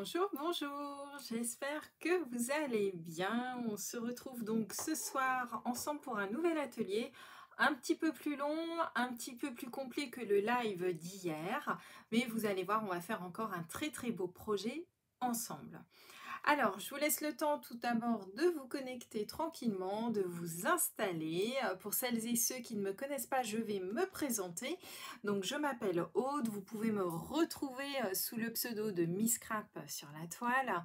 Bonjour, bonjour, j'espère que vous allez bien. On se retrouve donc ce soir ensemble pour un nouvel atelier, un petit peu plus long, un petit peu plus complet que le live d'hier, mais vous allez voir, on va faire encore un très très beau projet ensemble. Alors, je vous laisse le temps tout d'abord de vous connecter tranquillement, de vous installer. Pour celles et ceux qui ne me connaissent pas, je vais me présenter. Donc, je m'appelle Aude. Vous pouvez me retrouver sous le pseudo de Miss Crap sur la toile.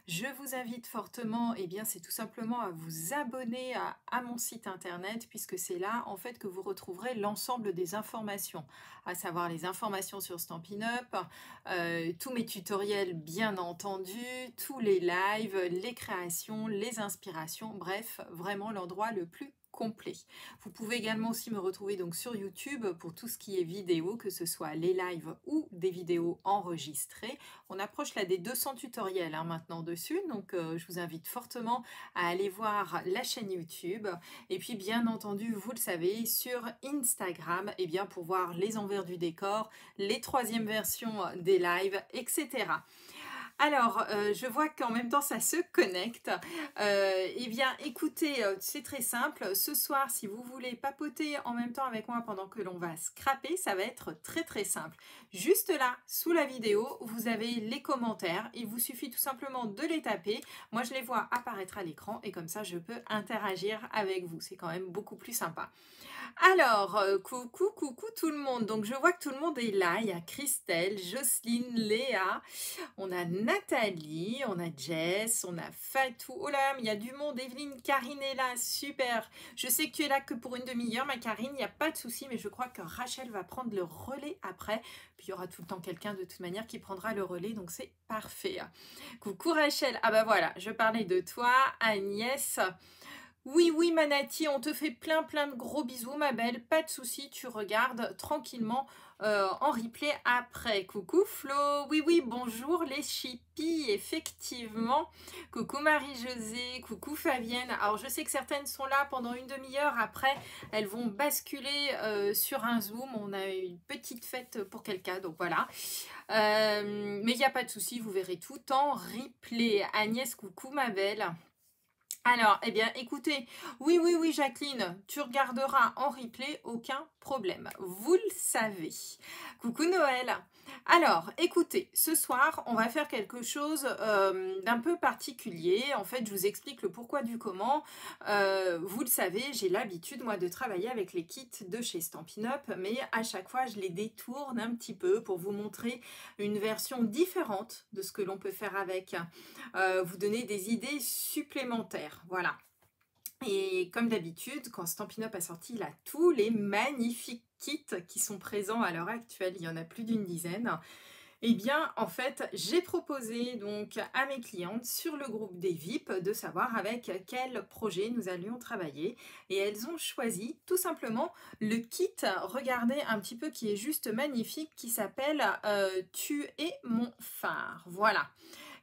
Je vous invite fortement, eh bien, c'est tout simplement à vous abonner à mon site internet, puisque c'est là, en fait, que vous retrouverez l'ensemble des informations, à savoir les informations sur Stampin' Up, tous mes tutoriels bien entendu, tous les lives, les créations, les inspirations, bref, vraiment l'endroit le plus complet. Vous pouvez également aussi me retrouver donc sur YouTube pour tout ce qui est vidéo, que ce soit les lives ou des vidéos enregistrées. On approche là des 200 tutoriels maintenant dessus, donc je vous invite fortement à aller voir la chaîne YouTube. Et puis bien entendu, vous le savez, sur Instagram, et bien pour voir les envers du décor, les troisièmes versions des lives, etc. Alors, je vois qu'en même temps ça se connecte. Eh bien, écoutez, c'est très simple. Ce soir, si vous voulez papoter en même temps avec moi pendant que l'on va scraper, ça va être très très simple. Juste là, sous la vidéo, vous avez les commentaires. Il vous suffit tout simplement de les taper. Moi, je les vois apparaître à l'écran et comme ça, je peux interagir avec vous. C'est quand même beaucoup plus sympa. Alors, coucou tout le monde. Donc, je vois que tout le monde est là. Il y a Christelle, Jocelyne, Léa. On a Nathalie, on a Jess, on a Fatou. Oh là, mais il y a du monde. Evelyne, Karine est là, super. Je sais que tu es là que pour une demi-heure, ma Karine, il n'y a pas de souci, mais je crois que Rachel va prendre le relais après. Puis il y aura tout le temps quelqu'un de toute manière qui prendra le relais, donc c'est parfait. Coucou Rachel. Ah bah voilà, je parlais de toi, Agnès. Oui, oui, Manati, on te fait plein de gros bisous, ma belle. Pas de souci, tu regardes tranquillement en replay après. Coucou Flo, oui, oui, bonjour les chippies, effectivement. Coucou Marie-Josée, coucou Fabienne. Alors, je sais que certaines sont là pendant une demi-heure. Après, elles vont basculer sur un Zoom. On a une petite fête pour quelqu'un, donc voilà. Mais il n'y a pas de souci, vous verrez tout en replay. Agnès, coucou ma belle. Alors, eh bien, écoutez, oui, Jacqueline, tu regarderas en replay, aucun problème. Vous le savez. Coucou Noël. Alors, écoutez, ce soir, on va faire quelque chose d'un peu particulier. En fait, je vous explique le pourquoi du comment. Vous le savez, j'ai l'habitude, moi, de travailler avec les kits de chez Stampin' Up, mais à chaque fois, je les détourne un petit peu pour vous montrer une version différente de ce que l'on peut faire avec. Vous donner des idées supplémentaires. Voilà. Et comme d'habitude, quand Stampin' Up a sorti là tous les magnifiques kits qui sont présents à l'heure actuelle, il y en a plus d'une dizaine. Eh bien, en fait, j'ai proposé donc à mes clientes sur le groupe des VIP de savoir avec quel projet nous allions travailler. Et elles ont choisi tout simplement le kit, regardez un petit peu, qui est juste magnifique, qui s'appelle Tu es mon phare. Voilà.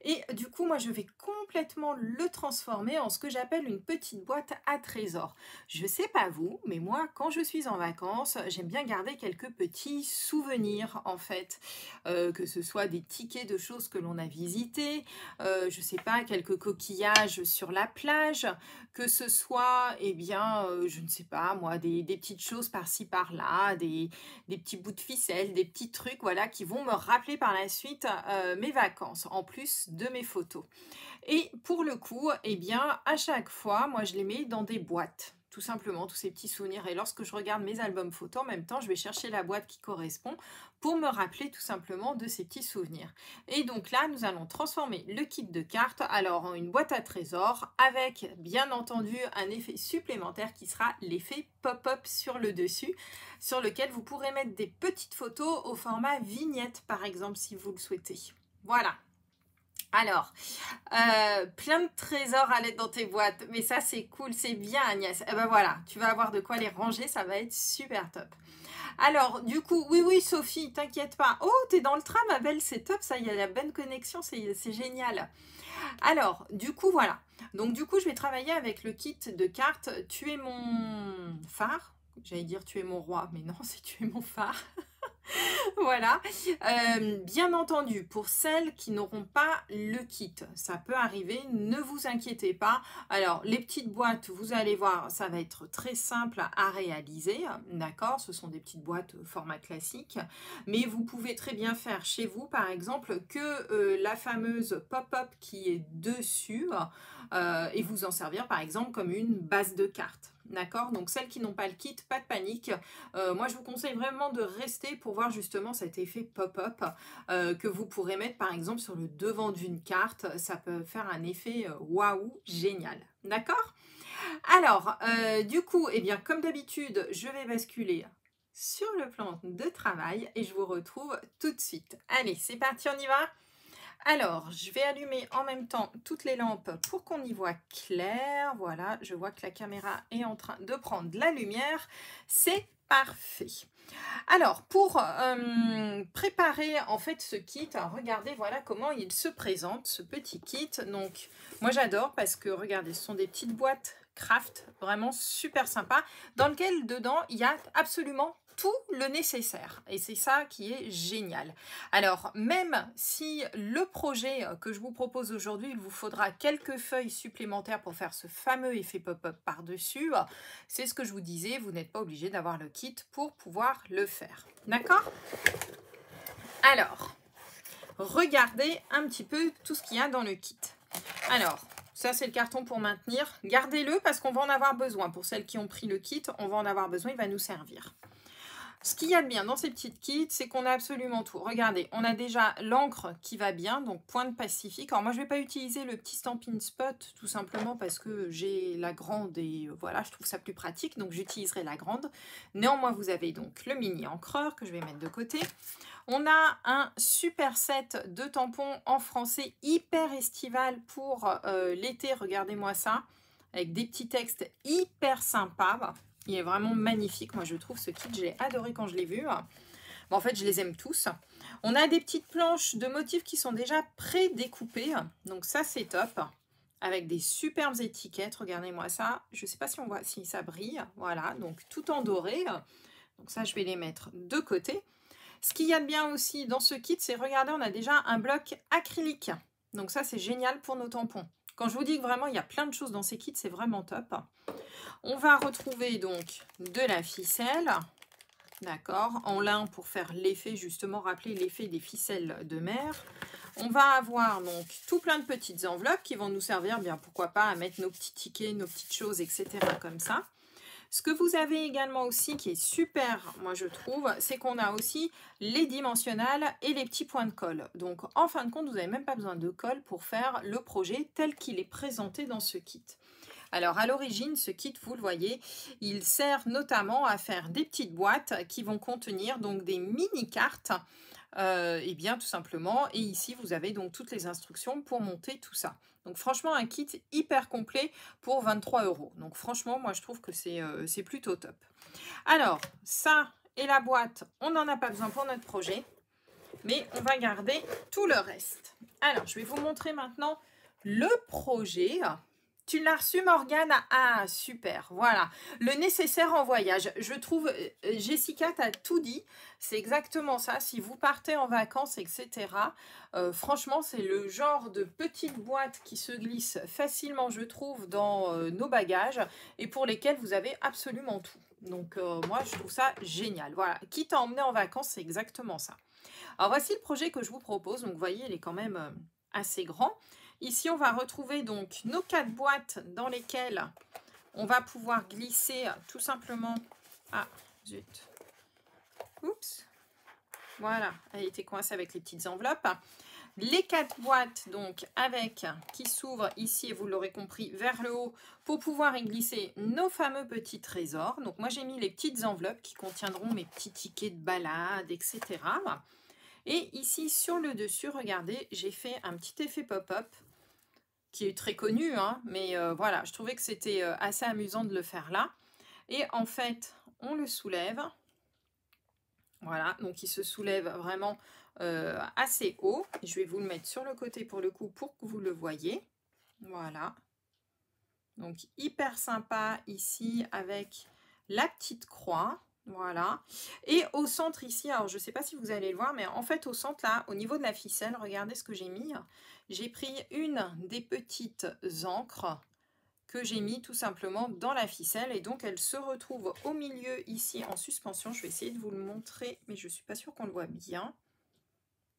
Et du coup, moi, je vais complètement le transformer en ce que j'appelle une petite boîte à trésors. Je sais pas vous, mais moi, quand je suis en vacances, j'aime bien garder quelques petits souvenirs, en fait. Que ce soit des tickets de choses que l'on a visitées, je sais pas, quelques coquillages sur la plage, que ce soit, eh bien, je ne sais pas, moi, des petites choses par-ci, par-là, des petits bouts de ficelle, des petits trucs, voilà, qui vont me rappeler par la suite mes vacances, en plus de mes photos. Et pour le coup, eh bien, à chaque fois, moi, je les mets dans des boîtes. Tout simplement, tous ces petits souvenirs. Et lorsque je regarde mes albums photos, en même temps, je vais chercher la boîte qui correspond pour me rappeler tout simplement de ces petits souvenirs. Et donc là, nous allons transformer le kit de cartes alors en une boîte à trésors avec, bien entendu, un effet supplémentaire qui sera l'effet pop-up sur le dessus, sur lequel vous pourrez mettre des petites photos au format vignette, par exemple, si vous le souhaitez. Voilà. Alors, plein de trésors à l'aide dans tes boîtes, mais ça c'est cool, c'est bien Agnès. Et ben voilà, tu vas avoir de quoi les ranger, ça va être super top. Alors, du coup, oui Sophie, t'inquiète pas. Oh, t'es dans le tram, ma belle, c'est top, ça, il y a la bonne connexion, c'est génial. Alors, du coup, voilà. Donc, du coup, je vais travailler avec le kit de cartes Tu es mon phare. J'allais dire Tu es mon roi, mais non, c'est Tu es mon phare. Voilà. Bien entendu, pour celles qui n'auront pas le kit, ça peut arriver, ne vous inquiétez pas. Alors, les petites boîtes, vous allez voir, ça va être très simple à réaliser, d'accord? Ce sont des petites boîtes format classique, mais vous pouvez très bien faire chez vous, par exemple, que la fameuse pop-up qui est dessus, et vous en servir, par exemple, comme une base de cartes. D'accord? Donc, celles qui n'ont pas le kit, pas de panique. Moi, je vous conseille vraiment de rester pour voir justement cet effet pop-up que vous pourrez mettre par exemple sur le devant d'une carte. Ça peut faire un effet waouh, génial. D'accord? Alors, du coup, eh bien, comme d'habitude, je vais basculer sur le plan de travail et je vous retrouve tout de suite. Allez, c'est parti, on y va? Alors, je vais allumer en même temps toutes les lampes pour qu'on y voit clair. Voilà, je vois que la caméra est en train de prendre de la lumière. C'est parfait. Alors, pour préparer en fait ce kit, regardez, voilà comment il se présente, ce petit kit. Donc, moi j'adore parce que, regardez, ce sont des petites boîtes craft, vraiment super sympa, dans lequel, dedans, il y a absolument tout le nécessaire. Et c'est ça qui est génial. Alors, même si le projet que je vous propose aujourd'hui, il vous faudra quelques feuilles supplémentaires pour faire ce fameux effet pop-up par-dessus, c'est ce que je vous disais, vous n'êtes pas obligé d'avoir le kit pour pouvoir le faire. D'accord? Alors, regardez un petit peu tout ce qu'il y a dans le kit. Alors, ça c'est le carton pour maintenir. Gardez-le parce qu'on va en avoir besoin. Pour celles qui ont pris le kit, on va en avoir besoin, il va nous servir. Ce qu'il y a de bien dans ces petites kits, c'est qu'on a absolument tout. Regardez, on a déjà l'encre qui va bien, donc Pointe Pacifique. Alors moi, je ne vais pas utiliser le petit Stampin' Spot, tout simplement parce que j'ai la grande et voilà, je trouve ça plus pratique, donc j'utiliserai la grande. Néanmoins, vous avez donc le mini encreur que je vais mettre de côté. On a un super set de tampons en français hyper estival pour l'été, regardez-moi ça, avec des petits textes hyper sympas. Il est vraiment magnifique, moi je trouve ce kit, je l'ai adoré quand je l'ai vu. Bon, en fait, je les aime tous. On a des petites planches de motifs qui sont déjà pré-découpées, donc ça c'est top. Avec des superbes étiquettes, regardez-moi ça. Je ne sais pas si on voit, si ça brille, voilà, donc tout en doré. Donc ça, je vais les mettre de côté. Ce qu'il y a de bien aussi dans ce kit, c'est, regardez, on a déjà un bloc acrylique. Donc ça, c'est génial pour nos tampons. Quand je vous dis que vraiment, il y a plein de choses dans ces kits, c'est vraiment top. On va retrouver donc de la ficelle, d'accord, en lin pour faire l'effet, justement, rappeler l'effet des ficelles de mer. On va avoir donc tout plein de petites enveloppes qui vont nous servir, bien pourquoi pas, à mettre nos petits tickets, nos petites choses, etc. comme ça. Ce que vous avez également aussi qui est super, moi je trouve, c'est qu'on a aussi les dimensionnels et les petits points de colle. Donc en fin de compte, vous n'avez même pas besoin de colle pour faire le projet tel qu'il est présenté dans ce kit. Alors à l'origine, ce kit, vous le voyez, il sert notamment à faire des petites boîtes qui vont contenir donc des mini-cartes, et bien tout simplement. Et ici, vous avez donc toutes les instructions pour monter tout ça. Donc franchement, un kit hyper complet pour 23 €. Donc franchement, moi je trouve que c'est plutôt top. Alors, ça et la boîte, on n'en a pas besoin pour notre projet, mais on va garder tout le reste. Alors, je vais vous montrer maintenant le projet. Tu l'as reçu, Morgane? Ah, super, voilà. Le nécessaire en voyage. Je trouve, Jessica t'a tout dit. C'est exactement ça. Si vous partez en vacances, etc., franchement, c'est le genre de petite boîte qui se glisse facilement, je trouve, dans nos bagages et pour lesquels vous avez absolument tout. Donc, moi, je trouve ça génial. Voilà, quitte à emmener en vacances, c'est exactement ça. Alors, voici le projet que je vous propose. Donc, vous voyez, il est quand même assez grand. Ici, on va retrouver donc nos 4 boîtes dans lesquelles on va pouvoir glisser tout simplement... Ah, zut. Oups. Voilà, elle était coincée avec les petites enveloppes. Les 4 boîtes donc avec qui s'ouvrent ici, et vous l'aurez compris, vers le haut pour pouvoir y glisser nos fameux petits trésors. Donc moi, j'ai mis les petites enveloppes qui contiendront mes petits tickets de balade, etc. Et ici, sur le dessus, regardez, j'ai fait un petit effet pop-up qui est très connu, hein, mais voilà, je trouvais que c'était assez amusant de le faire là. Et en fait, on le soulève. Voilà, donc il se soulève vraiment assez haut. Je vais vous le mettre sur le côté pour le coup, pour que vous le voyez. Voilà. Donc hyper sympa ici avec la petite croix. Voilà. Et au centre ici, alors je ne sais pas si vous allez le voir, mais en fait au centre là, au niveau de la ficelle, regardez ce que j'ai mis. J'ai pris une des petites encres que j'ai mis tout simplement dans la ficelle et donc elle se retrouve au milieu ici en suspension. Je vais essayer de vous le montrer, mais je ne suis pas sûre qu'on le voit bien.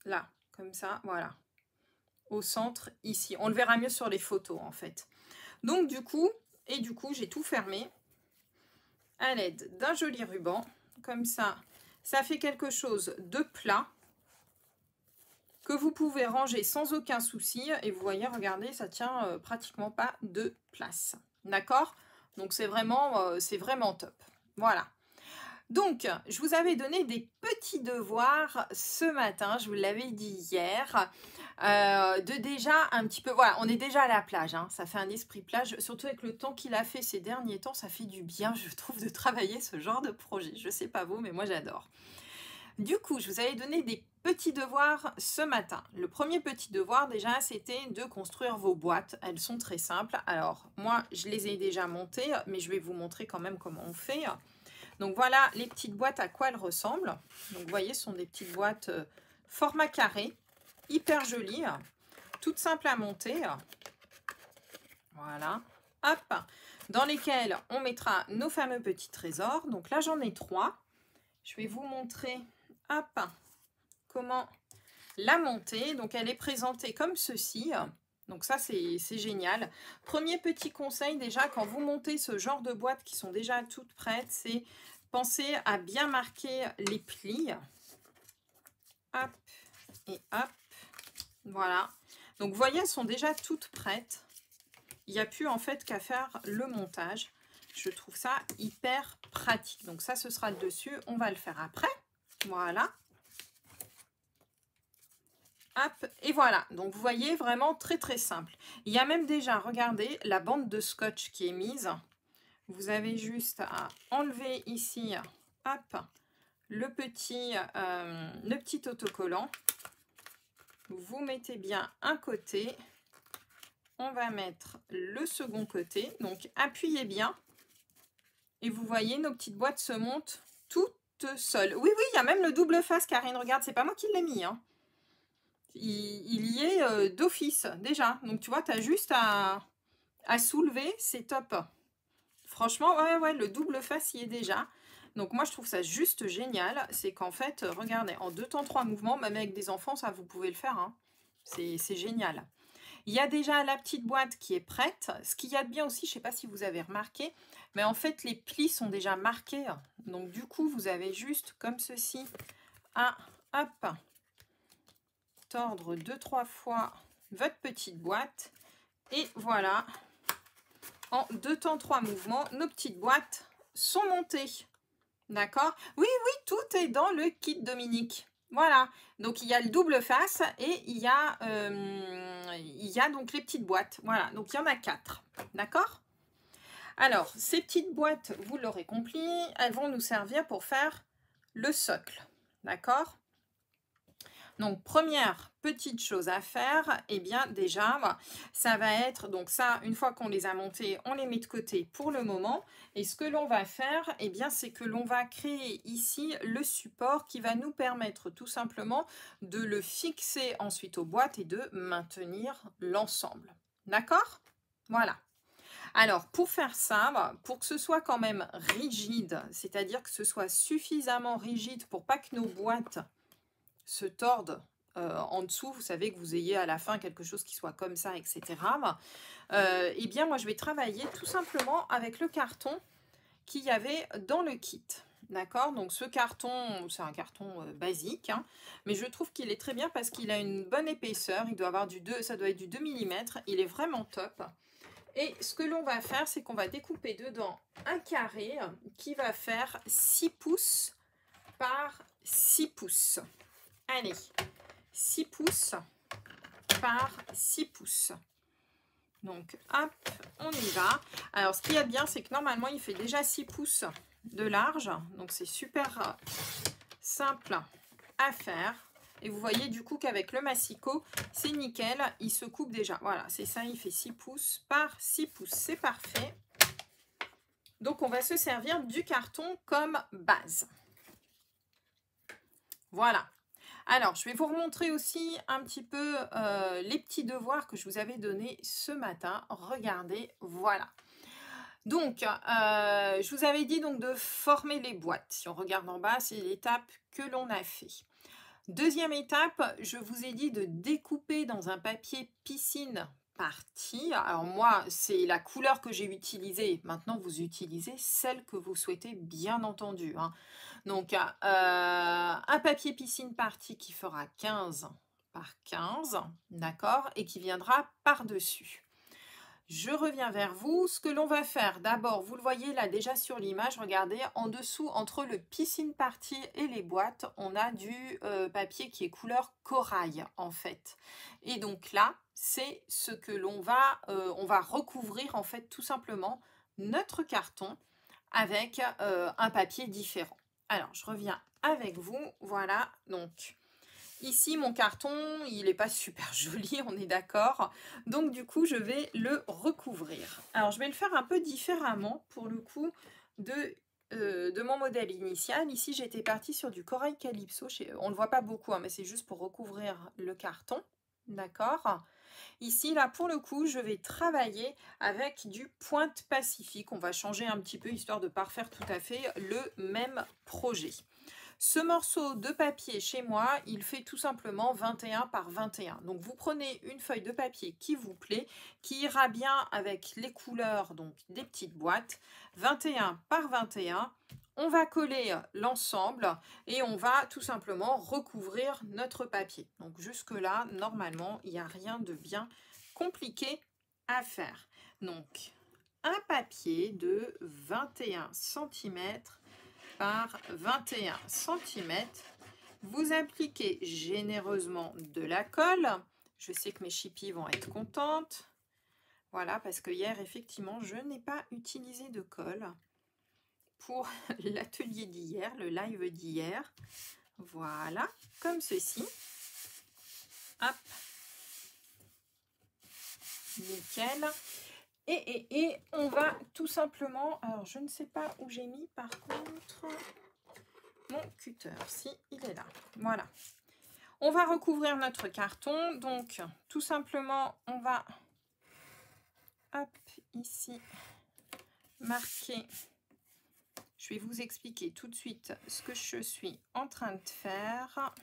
Là, comme ça, voilà. Au centre ici. On le verra mieux sur les photos en fait. Donc du coup, j'ai tout fermé à l'aide d'un joli ruban. Comme ça, ça fait quelque chose de plat que vous pouvez ranger sans aucun souci. Et vous voyez, regardez, ça tient pratiquement pas de place. D'accord? Donc c'est vraiment top. Voilà. Donc, je vous avais donné des petits devoirs ce matin, je vous l'avais dit hier, de déjà un petit peu, voilà, on est déjà à la plage, hein, ça fait un esprit plage, surtout avec le temps qu'il a fait ces derniers temps, ça fait du bien, je trouve, de travailler ce genre de projet. Je sais pas vous, mais moi j'adore. Du coup, je vous avais donné des petits devoirs ce matin. Le premier petit devoir, déjà, c'était de construire vos boîtes. Elles sont très simples. Alors, moi, je les ai déjà montées, mais je vais vous montrer quand même comment on fait. Donc voilà les petites boîtes à quoi elles ressemblent. Donc vous voyez, ce sont des petites boîtes format carré, hyper jolies, toutes simples à monter. Voilà, hop, dans lesquelles on mettra nos fameux petits trésors. Donc là, j'en ai 3. Je vais vous montrer, hop, comment la monter. Donc elle est présentée comme ceci. Donc ça, c'est génial. Premier petit conseil déjà, quand vous montez ce genre de boîtes qui sont déjà toutes prêtes, c'est penser à bien marquer les plis. Hop et hop. Voilà. Donc vous voyez, elles sont déjà toutes prêtes. Il n'y a plus en fait qu'à faire le montage. Je trouve ça hyper pratique. Donc ça, ce sera le dessus. On va le faire après. Voilà. Hop, et voilà. Donc vous voyez, vraiment très très simple. Il y a même déjà, regardez, la bande de scotch qui est mise. Vous avez juste à enlever ici, hop, le petit autocollant. Vous mettez bien un côté. On va mettre le second côté. Donc appuyez bien. Et vous voyez, nos petites boîtes se montent toutes seules. Oui, oui, il y a même le double face, Karine. Regarde, c'est pas moi qui l'ai mis, hein. Il y est d'office déjà. Donc tu vois, tu as juste à soulever, c'est top. Franchement, ouais, le double face y est déjà. Donc moi, je trouve ça juste génial. C'est qu'en fait, regardez, en 2 temps 3 mouvements, même avec des enfants, ça, vous pouvez le faire, hein. C'est génial. Il y a déjà la petite boîte qui est prête. Ce qu'il y a de bien aussi, je ne sais pas si vous avez remarqué, mais en fait, les plis sont déjà marqués. Donc du coup, vous avez juste comme ceci à, hop, tordre 2-3 fois votre petite boîte. Et voilà, en 2 temps 3 mouvements, nos petites boîtes sont montées. D'accord? Oui, oui, tout est dans le kit Dominique. Voilà, donc il y a le double face et il y a donc les petites boîtes. Voilà, donc il y en a 4. D'accord? Alors, ces petites boîtes, vous l'aurez compris, elles vont nous servir pour faire le socle. D'accord? Donc, première petite chose à faire, eh bien déjà, ça va être, donc ça, une fois qu'on les a montés, on les met de côté pour le moment. Et ce que l'on va faire, eh bien, c'est que l'on va créer ici le support qui va nous permettre tout simplement de le fixer ensuite aux boîtes et de maintenir l'ensemble. D'accord? Voilà. Alors, pour faire ça, pour que ce soit quand même rigide, c'est-à-dire que ce soit suffisamment rigide pour pas que nos boîtes se tordent en dessous, vous savez que vous ayez à la fin quelque chose qui soit comme ça, etc. Eh bien, moi, je vais travailler tout simplement avec le carton qu'il y avait dans le kit. D'accord? Donc, ce carton, c'est un carton basique, hein, mais je trouve qu'il est très bien parce qu'il a une bonne épaisseur. Il doit avoir ça doit être du 2 mm. Il est vraiment top. Et ce que l'on va faire, c'est qu'on va découper dedans un carré qui va faire 6 pouces par 6 pouces. Allez, 6 pouces par 6 pouces. Donc, hop, on y va. Alors, ce qu'il y a de bien, c'est que normalement, il fait déjà 6 pouces de large. Donc, c'est super simple à faire. Et vous voyez du coup qu'avec le massicot, c'est nickel. Il se coupe déjà. Voilà, c'est ça, il fait 6 pouces par 6 pouces. C'est parfait. Donc, on va se servir du carton comme base. Voilà. Alors, je vais vous remontrer aussi un petit peu les petits devoirs que je vous avais donnés ce matin. Regardez, voilà. Donc, je vous avais dit donc de former les boîtes. Si on regarde en bas, c'est l'étape que l'on a fait. Deuxième étape, je vous ai dit de découper dans un papier piscine partie. Alors moi, c'est la couleur que j'ai utilisée. Maintenant, vous utilisez celle que vous souhaitez, bien entendu, hein. Donc, un papier piscine partie qui fera 15 par 15, d'accord, et qui viendra par-dessus. Je reviens vers vous. Ce que l'on va faire, d'abord, vous le voyez là déjà sur l'image, regardez, en dessous, entre le piscine party et les boîtes, on a du papier qui est couleur corail, en fait. Et donc là, c'est ce que on va recouvrir, en fait, tout simplement, notre carton avec un papier différent. Alors, je reviens avec vous, voilà, donc... Ici, mon carton, il n'est pas super joli, on est d'accord. Donc, du coup, je vais le recouvrir. Alors, je vais le faire un peu différemment, pour le coup, de mon modèle initial. Ici, j'étais partie sur du corail calypso. On ne le voit pas beaucoup, hein, mais c'est juste pour recouvrir le carton. D'accord. Ici, là, pour le coup, je vais travailler avec du pointe pacifique. On va changer un petit peu, histoire de ne pas refaire tout à fait le même projet. Ce morceau de papier chez moi, il fait tout simplement 21 par 21. Donc vous prenez une feuille de papier qui vous plaît, qui ira bien avec les couleurs donc des petites boîtes. 21 par 21. On va coller l'ensemble et on va tout simplement recouvrir notre papier. Donc jusque là, normalement, il n'y a rien de bien compliqué à faire. Donc un papier de 21 cm par 21 cm. Vous appliquez généreusement de la colle. Je sais que mes chippies vont être contentes. Voilà, parce que hier, effectivement, je n'ai pas utilisé de colle pour l'atelier d'hier, le live d'hier. Voilà, comme ceci. Hop. Nickel. Et on va tout simplement... Alors, je ne sais pas où j'ai mis, par contre... mon cutter, si il est là, voilà. On va recouvrir notre carton, donc tout simplement on va hop ici marquer. Je vais vous expliquer tout de suite ce que je suis en train de faire.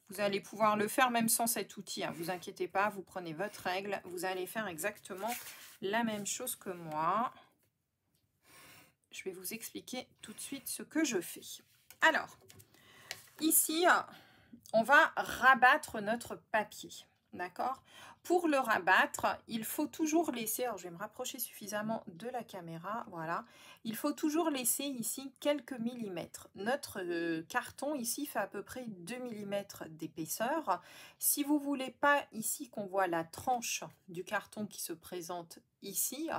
Vous allez pouvoir le faire même sans cet outil, hein. Vous inquiétez pas, vous prenez votre règle, vous allez faire exactement la même chose que moi. Je vais vous expliquer tout de suite ce que je fais. Alors, ici, on va rabattre notre papier, d'accord? Pour le rabattre, il faut toujours laisser, alors je vais me rapprocher suffisamment de la caméra, voilà. Il faut toujours laisser ici quelques millimètres. Notre carton ici fait à peu près 2 mm d'épaisseur. Si vous ne voulez pas ici qu'on voit la tranche du carton qui se présente ici,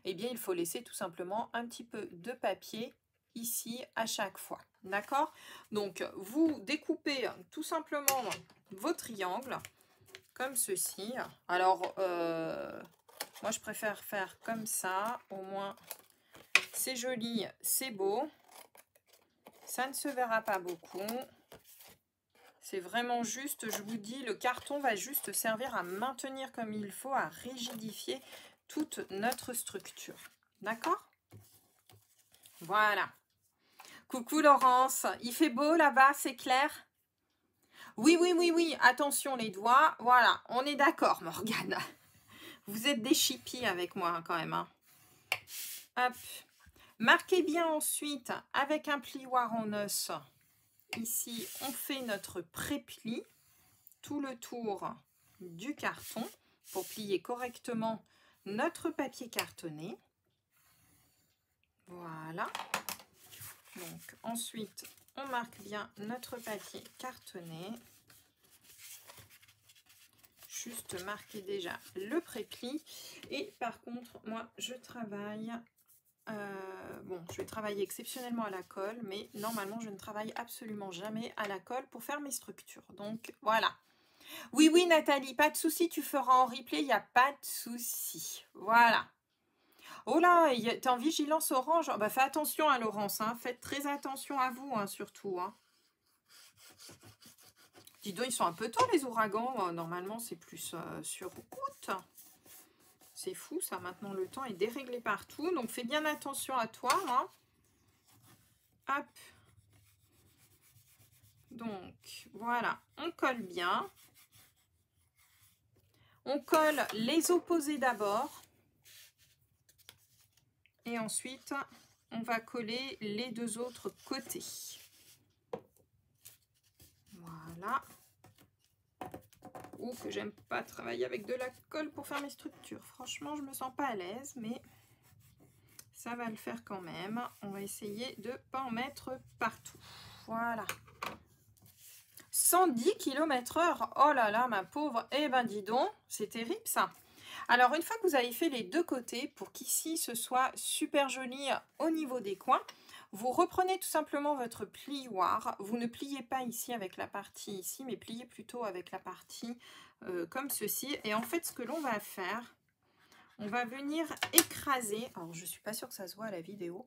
eh bien il faut laisser tout simplement un petit peu de papier ici à chaque fois, d'accord? Donc vous découpez tout simplement vos triangles comme ceci. Alors moi je préfère faire comme ça, au moins c'est joli, c'est beau, ça ne se verra pas beaucoup. C'est vraiment juste, je vous dis, le carton va juste servir à maintenir comme il faut, à rigidifier toute notre structure, d'accord? Voilà. Coucou Laurence, il fait beau là-bas, c'est clair? Oui, oui, oui, oui, attention les doigts, voilà, on est d'accord Morgane. Vous êtes des chippies avec moi hein, quand même. Hein. Hop. Marquez bien ensuite avec un plioir en os. Ici, on fait notre pré-pli, tout le tour du carton pour plier correctement notre papier cartonné. Voilà. Donc ensuite, on marque bien notre papier cartonné. Juste marquer déjà le pré-pli. Et par contre, moi, je travaille... bon, je vais travailler exceptionnellement à la colle, mais normalement, je ne travaille absolument jamais à la colle pour faire mes structures. Donc, voilà. Oui, oui, Nathalie, pas de souci, tu feras en replay, il n'y a pas de souci. Voilà. Oh là, t'es en vigilance orange. Bah, fais attention à Laurence, hein. Faites très attention à vous, hein, surtout. Hein. Dis donc, ils sont un peu tôt, les ouragans. Normalement, c'est plus sur août. C'est fou, ça. Maintenant, le temps est déréglé partout. Donc, fais bien attention à toi. Hein. Hop. Donc, voilà. On colle bien. On colle les opposés d'abord. Et ensuite, on va coller les deux autres côtés. Voilà. Ou que j'aime pas travailler avec de la colle pour faire mes structures. Franchement, je me sens pas à l'aise, mais ça va le faire quand même. On va essayer de ne pas en mettre partout. Voilà. 110 km/h. Oh là là, ma pauvre. Eh ben, dis donc, c'est terrible ça. Alors, une fois que vous avez fait les deux côtés, pour qu'ici, ce soit super joli au niveau des coins, vous reprenez tout simplement votre plioir. Vous ne pliez pas ici avec la partie ici, mais pliez plutôt avec la partie comme ceci. Et en fait, ce que l'on va faire, on va venir écraser. Alors, je ne suis pas sûre que ça se voit à la vidéo.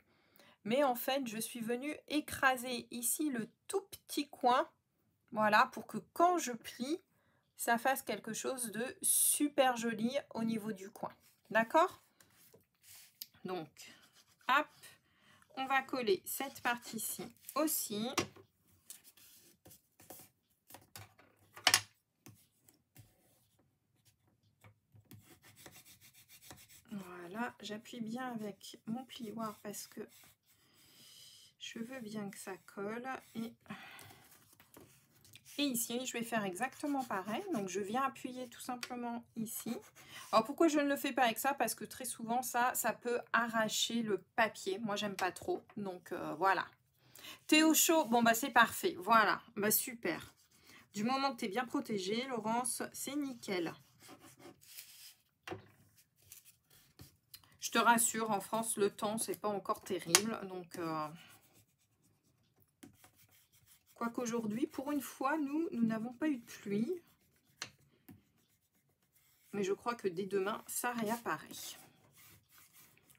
Mais en fait, je suis venue écraser ici le tout petit coin. Voilà, pour que quand je plie, ça fasse quelque chose de super joli au niveau du coin. D'accord? Donc, hop, on va coller cette partie-ci aussi. Voilà, j'appuie bien avec mon plioir parce que je veux bien que ça colle. Et ici, je vais faire exactement pareil. Donc, je viens appuyer tout simplement ici. Alors, pourquoi je ne le fais pas avec ça? Parce que très souvent, ça peut arracher le papier. Moi, j'aime pas trop. Donc, voilà. T'es au chaud? Bon, bah, c'est parfait. Voilà. Bah, super. Du moment que tu es bien protégée, Laurence, c'est nickel. Je te rassure, en France, le temps, c'est pas encore terrible. Donc... Quoiqu'aujourd'hui, pour une fois, nous n'avons pas eu de pluie. Mais je crois que dès demain, ça réapparaît.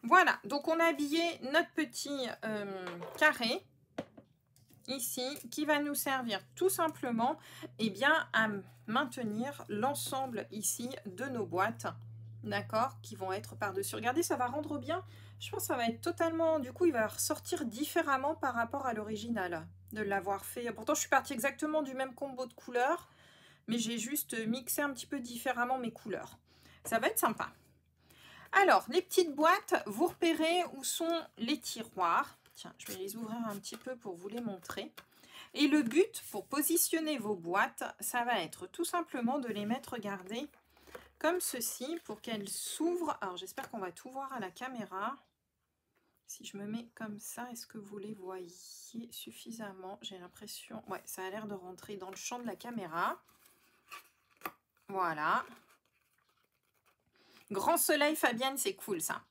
Voilà, donc on a habillé notre petit carré ici, qui va nous servir tout simplement à maintenir l'ensemble ici de nos boîtes. D'accord, qui vont être par-dessus. Regardez, ça va rendre bien. Je pense que ça va être totalement... Du coup, il va ressortir différemment par rapport à l'original de l'avoir fait. Pourtant, je suis partie exactement du même combo de couleurs, mais j'ai juste mixé un petit peu différemment mes couleurs. Ça va être sympa. Alors, les petites boîtes, vous repérez où sont les tiroirs. Tiens, je vais les ouvrir un petit peu pour vous les montrer. Et le but, pour positionner vos boîtes, ça va être tout simplement de les mettre, regardez, comme ceci, pour qu'elles s'ouvrent. Alors, j'espère qu'on va tout voir à la caméra. Si je me mets comme ça, est-ce que vous les voyez suffisamment? J'ai l'impression... Ouais, ça a l'air de rentrer dans le champ de la caméra. Voilà. Grand soleil, Fabienne, c'est cool ça.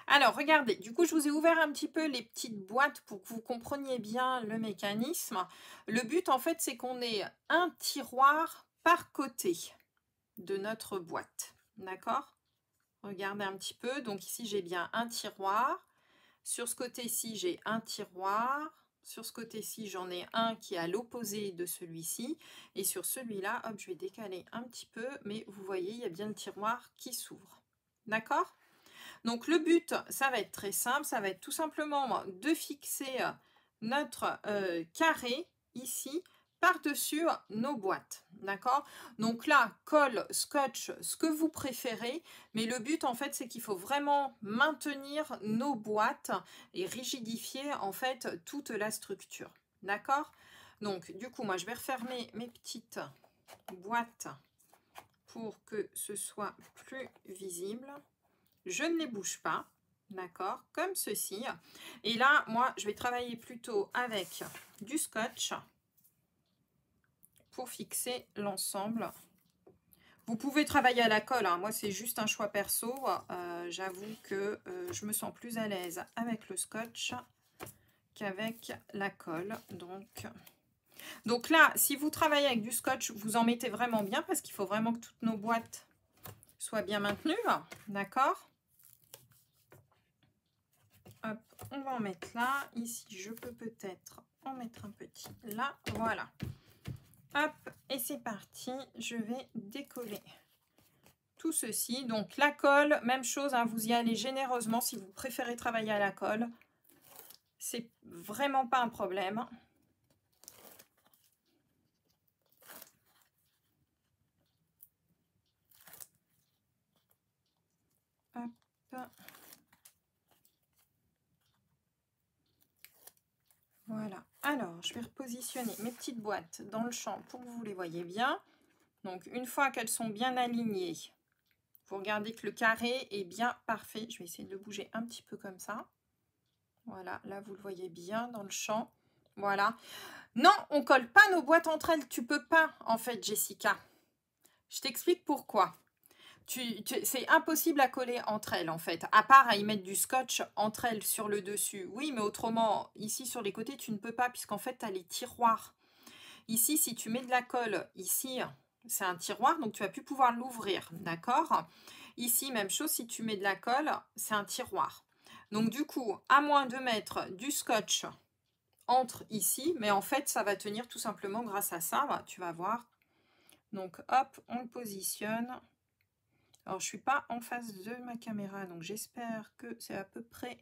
Alors, regardez, du coup, je vous ai ouvert un petit peu les petites boîtes pour que vous compreniez bien le mécanisme. Le but, en fait, c'est qu'on ait un tiroir par côté de notre boîte. D'accord? Regardez un petit peu. Donc, ici, j'ai bien un tiroir. Sur ce côté-ci, j'ai un tiroir. Sur ce côté-ci, j'en ai un qui est à l'opposé de celui-ci. Et sur celui-là, hop, je vais décaler un petit peu. Mais vous voyez, il y a bien le tiroir qui s'ouvre. D'accord? Donc, le but, ça va être très simple. Ça va être tout simplement de fixer notre carré ici par-dessus nos boîtes. D'accord? Donc là, colle, scotch, ce que vous préférez. Mais le but, en fait, c'est qu'il faut vraiment maintenir nos boîtes et rigidifier, en fait, toute la structure. D'accord? Donc, du coup, moi, je vais refermer mes petites boîtes pour que ce soit plus visible. Je ne les bouge pas. D'accord? Comme ceci. Et là, moi, je vais travailler plutôt avec du scotch pour fixer l'ensemble. Vous pouvez travailler à la colle, hein. Moi c'est juste un choix perso. J'avoue que je me sens plus à l'aise avec le scotch qu'avec la colle. Donc là, si vous travaillez avec du scotch, vous en mettez vraiment bien parce qu'il faut vraiment que toutes nos boîtes soient bien maintenues. D'accord? Hop, on va en mettre là. Ici, je peux peut-être en mettre un petit là. Voilà. Hop, et c'est parti. Je vais décoller tout ceci. Donc la colle, même chose, hein, vous y allez généreusement si vous préférez travailler à la colle. C'est vraiment pas un problème. Hop. Voilà. Alors, je vais repositionner mes petites boîtes dans le champ pour que vous les voyez bien. Donc, une fois qu'elles sont bien alignées, vous regardez que le carré est bien parfait. Je vais essayer de le bouger un petit peu comme ça. Voilà, là, vous le voyez bien dans le champ. Voilà. Non, on colle pas nos boîtes entre elles. Tu peux pas, en fait, Jessica. Je t'explique pourquoi. C'est impossible à coller entre elles, en fait. À part à y mettre du scotch entre elles sur le dessus. Oui, mais autrement, ici, sur les côtés, tu ne peux pas, puisqu'en fait, tu as les tiroirs. Ici, si tu mets de la colle, ici, c'est un tiroir, donc tu vas plus pouvoir l'ouvrir, d'accord? Ici, même chose, si tu mets de la colle, c'est un tiroir. Donc, du coup, à moins de mettre du scotch entre ici, mais en fait, ça va tenir tout simplement grâce à ça, tu vas voir. Donc, hop, on le positionne. Alors, je ne suis pas en face de ma caméra, donc j'espère que c'est à peu près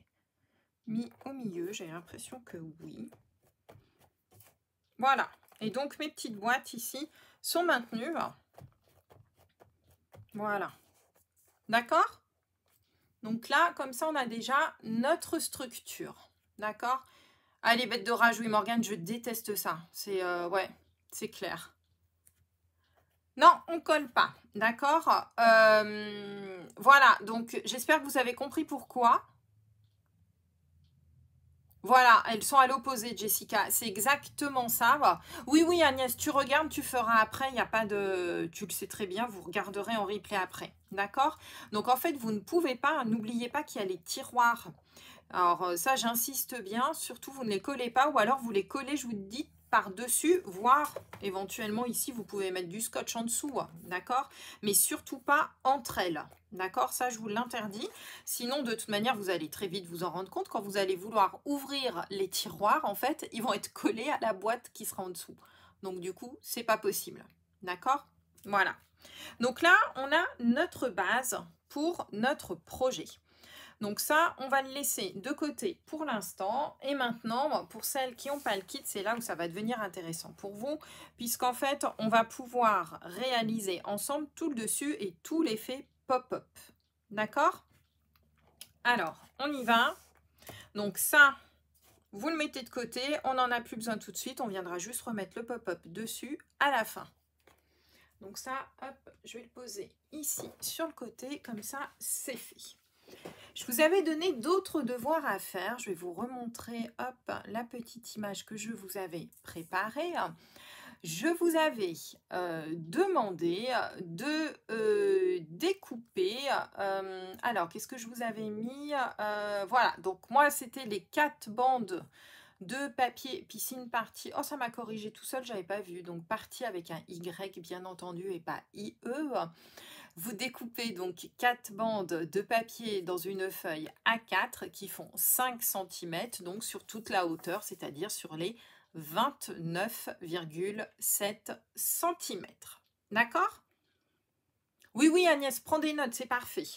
mis au milieu. J'ai l'impression que oui. Voilà. Et donc, mes petites boîtes ici sont maintenues. Voilà. D'accord? Donc là, comme ça, on a déjà notre structure. D'accord? Allez, bête de rage, oui, Morgane, je déteste ça. C'est, ouais, c'est clair. Non, on colle pas. D'accord? Voilà, donc j'espère que vous avez compris pourquoi. Voilà, elles sont à l'opposé, Jessica. C'est exactement ça. Oui, oui, Agnès, tu regardes, tu feras après. Il n'y a pas de... Tu le sais très bien, vous regarderez en replay après. D'accord? Donc, en fait, vous ne pouvez pas, n'oubliez pas qu'il y a les tiroirs. Alors, ça, j'insiste bien. Surtout, vous ne les collez pas ou alors vous les collez, je vous dis, par-dessus, voire éventuellement ici, vous pouvez mettre du scotch en dessous. D'accord? Mais surtout pas entre elles. D'accord? Ça, je vous l'interdis. Sinon, de toute manière, vous allez très vite vous en rendre compte. Quand vous allez vouloir ouvrir les tiroirs, en fait, ils vont être collés à la boîte qui sera en dessous. Donc, du coup, c'est pas possible. D'accord? Voilà. Donc là, on a notre base pour notre projet. Donc ça, on va le laisser de côté pour l'instant. Et maintenant, pour celles qui n'ont pas le kit, c'est là où ça va devenir intéressant pour vous. Puisqu'en fait, on va pouvoir réaliser ensemble tout le dessus et tout l'effet pop-up. D'accord? Alors, on y va. Donc ça, vous le mettez de côté. On n'en a plus besoin tout de suite. On viendra juste remettre le pop-up dessus à la fin. Donc ça, hop, je vais le poser ici sur le côté. Comme ça, c'est fait. Je vous avais donné d'autres devoirs à faire. Je vais vous remontrer hop, la petite image que je vous avais préparée. Je vous avais demandé de découper. Alors, qu'est-ce que je vous avais mis? Voilà, donc moi, c'était les 4 bandes de papier piscine partie. Oh, ça m'a corrigé tout seul, j'avais pas vu. Donc, partie avec un Y, bien entendu, et pas IE. Vous découpez donc 4 bandes de papier dans une feuille A4 qui font 5 cm, donc sur toute la hauteur, c'est-à-dire sur les 29,7 cm. D'accord? Oui, oui, Agnès, prends des notes, c'est parfait.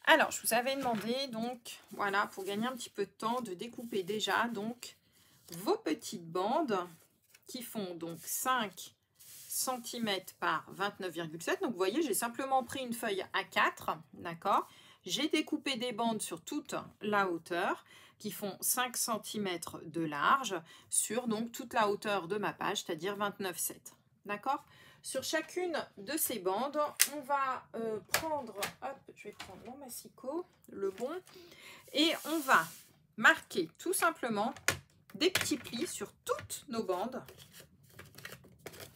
Alors, je vous avais demandé, donc, voilà, pour gagner un petit peu de temps, de découper déjà, donc, vos petites bandes qui font donc 5 cm par 29,7. Donc, vous voyez, j'ai simplement pris une feuille A4, d'accord? J'ai découpé des bandes sur toute la hauteur qui font 5 cm de large sur donc toute la hauteur de ma page, c'est-à-dire 29,7. D'accord? Sur chacune de ces bandes, on va prendre, hop, je vais prendre mon massicot, le bon, et on va marquer tout simplement des petits plis sur toutes nos bandes.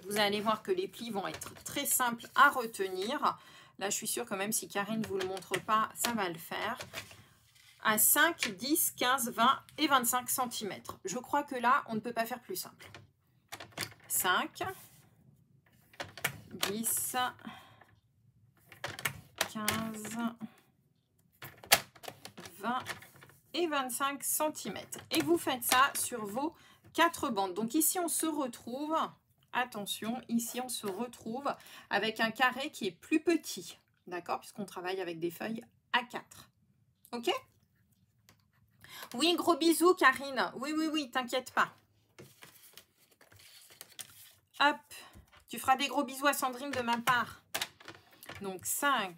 Vous allez voir que les plis vont être très simples à retenir. Là, je suis sûre que même si Karine ne vous le montre pas, ça va le faire. À 5, 10, 15, 20 et 25 cm. Je crois que là, on ne peut pas faire plus simple. 5, 10, 15, 20 et 25 cm. Et vous faites ça sur vos 4 bandes. Donc ici, on se retrouve, attention, ici, on se retrouve avec un carré qui est plus petit. D'accord? Puisqu'on travaille avec des feuilles A4. Ok? Oui, gros bisous, Karine. Oui, oui, oui, t'inquiète pas. Hop, tu feras des gros bisous à Sandrine de ma part. Donc 5,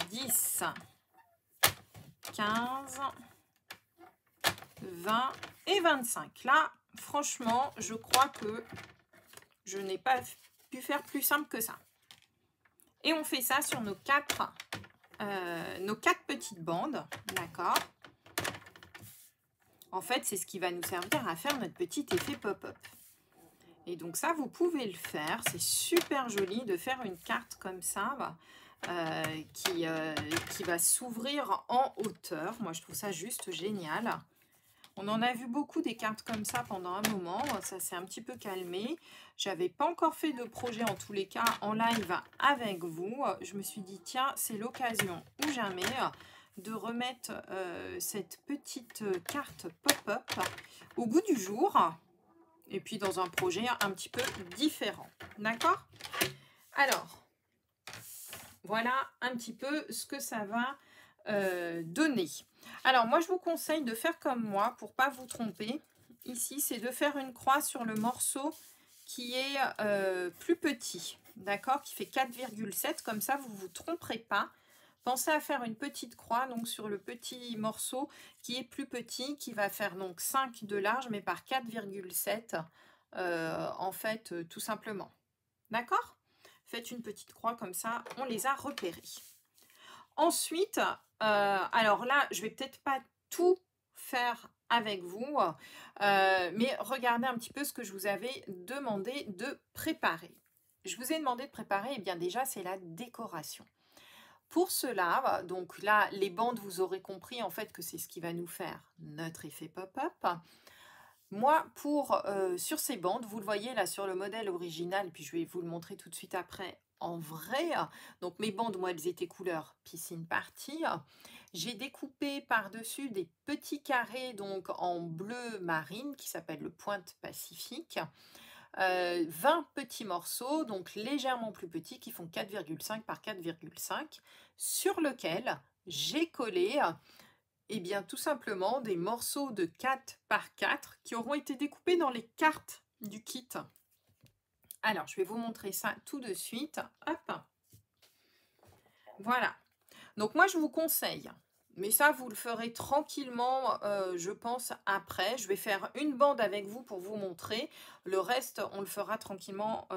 10, 15, 20 et 25. Là, franchement, je crois que je n'ai pas pu faire plus simple que ça. Et on fait ça sur nos 4 petites bandes. D'accord? En fait, c'est ce qui va nous servir à faire notre petit effet pop-up. Et donc ça, vous pouvez le faire. C'est super joli de faire une carte comme ça qui va s'ouvrir en hauteur. Moi, je trouve ça juste génial. On en a vu beaucoup des cartes comme ça pendant un moment. Ça s'est un petit peu calmé. J'avais pas encore fait de projet en tous les cas en live avec vous. Je me suis dit, tiens, c'est l'occasion ou jamais de remettre cette petite carte pop-up au goût du jour. Et puis dans un projet un petit peu différent. D'accord? Alors, voilà un petit peu ce que ça va donner. Alors, moi, je vous conseille de faire comme moi pour pas vous tromper. Ici, c'est de faire une croix sur le morceau qui est plus petit. D'accord? Qui fait 4,7. Comme ça, vous ne vous tromperez pas. Pensez à faire une petite croix donc sur le petit morceau qui est plus petit, qui va faire donc 5 de large, mais par 4,7 en fait, tout simplement. D'accord? Faites une petite croix comme ça, on les a repérés. Ensuite, alors là, je vais peut-être pas tout faire avec vous, mais regardez un petit peu ce que je vous avais demandé de préparer. Je vous ai demandé de préparer, et bien déjà, c'est la décoration. Pour cela, donc là, les bandes, vous aurez compris en fait que c'est ce qui va nous faire notre effet pop-up. Moi, sur ces bandes, vous le voyez là sur le modèle original, puis je vais vous le montrer tout de suite après en vrai. Donc mes bandes, moi, elles étaient couleur piscine party. J'ai découpé par-dessus des petits carrés donc en bleu marine qui s'appelle le Pointe Pacifique. 20 petits morceaux, donc légèrement plus petits, qui font 4,5 par 4,5, sur lequel j'ai collé eh bien, tout simplement des morceaux de 4 par 4 qui auront été découpés dans les cartes du kit. Alors, je vais vous montrer ça tout de suite. Hop. Voilà. Donc, moi, je vous conseille, mais ça, vous le ferez tranquillement, je pense, après. Je vais faire une bande avec vous pour vous montrer. Le reste, on le fera tranquillement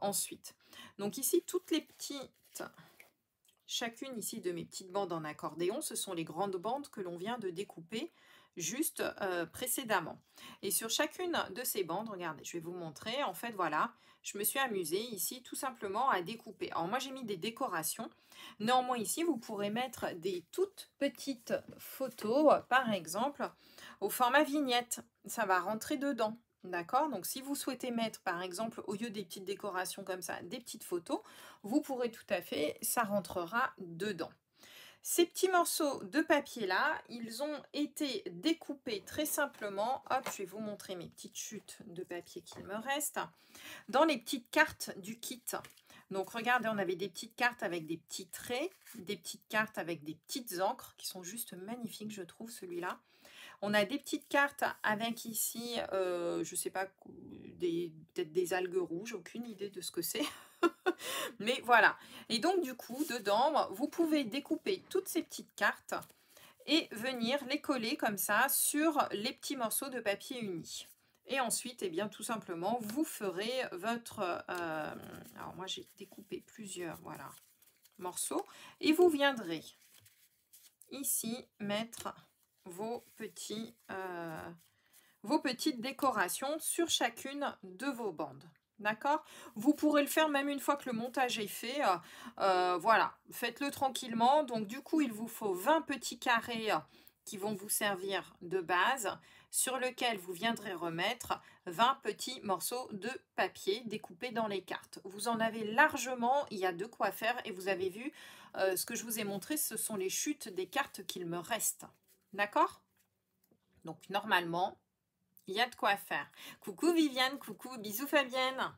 ensuite. Donc ici, toutes les petites, chacune ici de mes petites bandes en accordéon, ce sont les grandes bandes que l'on vient de découper juste précédemment. Et sur chacune de ces bandes, regardez, je vais vous montrer. En fait, voilà, je me suis amusée ici tout simplement à découper. Alors moi, j'ai mis des décorations. Néanmoins, ici, vous pourrez mettre des toutes petites photos, par exemple, au format vignette. Ça va rentrer dedans. D'accord? Donc, si vous souhaitez mettre, par exemple, au lieu des petites décorations comme ça, des petites photos, vous pourrez tout à fait, ça rentrera dedans. Ces petits morceaux de papier là, ils ont été découpés très simplement. Hop, je vais vous montrer mes petites chutes de papier qu'il me reste. Dans les petites cartes du kit. Donc regardez, on avait des petites cartes avec des petits traits, des petites cartes avec des petites encres qui sont juste magnifiques, je trouve, celui-là. On a des petites cartes avec ici, je ne sais pas, peut-être des algues rouges, aucune idée de ce que c'est. Mais voilà. Et donc, du coup, dedans, vous pouvez découper toutes ces petites cartes et venir les coller comme ça sur les petits morceaux de papier uni. Et ensuite, eh bien, tout simplement, vous ferez votre... alors, moi, j'ai découpé plusieurs, voilà, morceaux. Et vous viendrez ici mettre vos petites décorations sur chacune de vos bandes. D'accord? Vous pourrez le faire même une fois que le montage est fait. Voilà, faites-le tranquillement. Donc, du coup, il vous faut 20 petits carrés qui vont vous servir de base, sur lequel vous viendrez remettre 20 petits morceaux de papier découpés dans les cartes. Vous en avez largement, il y a de quoi faire. Et vous avez vu, ce que je vous ai montré, ce sont les chutes des cartes qu'il me reste. D'accord? Donc, normalement, il y a de quoi faire. Coucou Viviane, coucou, bisous Fabienne.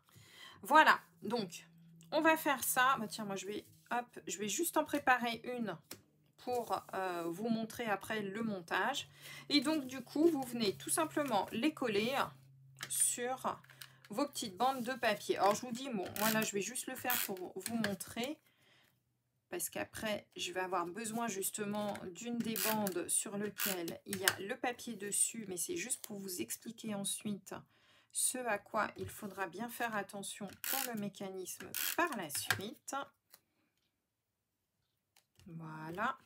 Voilà, donc, on va faire ça. Bah, tiens, moi, je vais juste en préparer une pour vous montrer après le montage. Et donc, du coup, vous venez tout simplement les coller sur vos petites bandes de papier. Alors, je vous dis, bon, moi, là, je vais juste le faire pour vous montrer. Parce qu'après, je vais avoir besoin justement d'une des bandes sur lequel il y a le papier dessus, mais c'est juste pour vous expliquer ensuite ce à quoi il faudra bien faire attention pour le mécanisme par la suite. Voilà.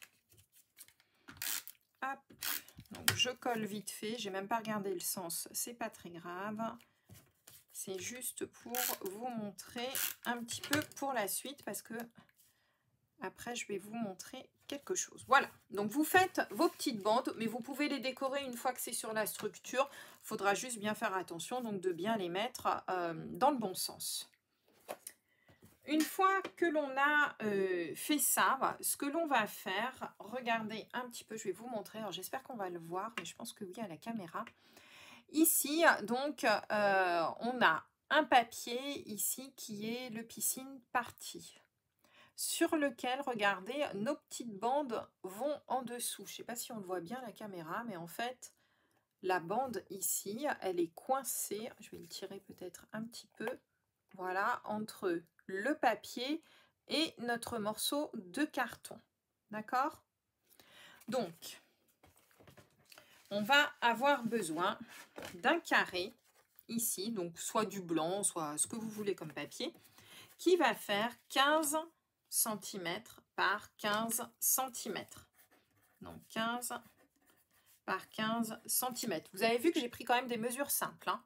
Hop. Donc je colle vite fait, j'ai même pas regardé le sens, c'est pas très grave. C'est juste pour vous montrer un petit peu pour la suite parce que après, je vais vous montrer quelque chose. Voilà, donc vous faites vos petites bandes, mais vous pouvez les décorer une fois que c'est sur la structure. Il faudra juste bien faire attention, donc de bien les mettre dans le bon sens. Une fois que l'on a fait ça, ce que l'on va faire, regardez un petit peu, je vais vous montrer. Alors j'espère qu'on va le voir, mais je pense que oui à la caméra. Ici, donc, on a un papier ici qui est le piscine party, sur lequel, regardez, nos petites bandes vont en dessous. Je ne sais pas si on le voit bien à la caméra, mais en fait, la bande ici, elle est coincée. Je vais le tirer peut-être un petit peu. Voilà, entre le papier et notre morceau de carton. D'accord? Donc, on va avoir besoin d'un carré ici, donc soit du blanc, soit ce que vous voulez comme papier, qui va faire 15 cm par 15 cm. Donc 15 par 15 cm. Vous avez vu que j'ai pris quand même des mesures simples, hein?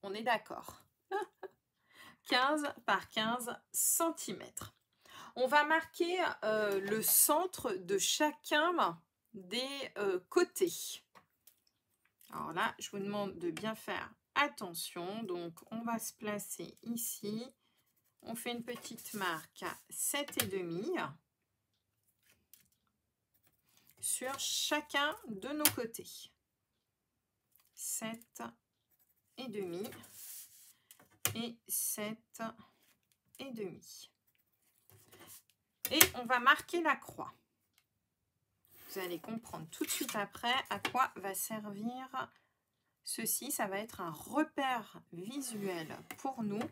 On est d'accord. 15 par 15 cm. On va marquer le centre de chacun des côtés. Alors là, je vous demande de bien faire attention. Donc, on va se placer ici. On fait une petite marque à 7,5 sur chacun de nos côtés. 7,5 et 7,5. Et on va marquer la croix. Vous allez comprendre tout de suite après à quoi va servir ceci. Ça va être un repère visuel pour nous.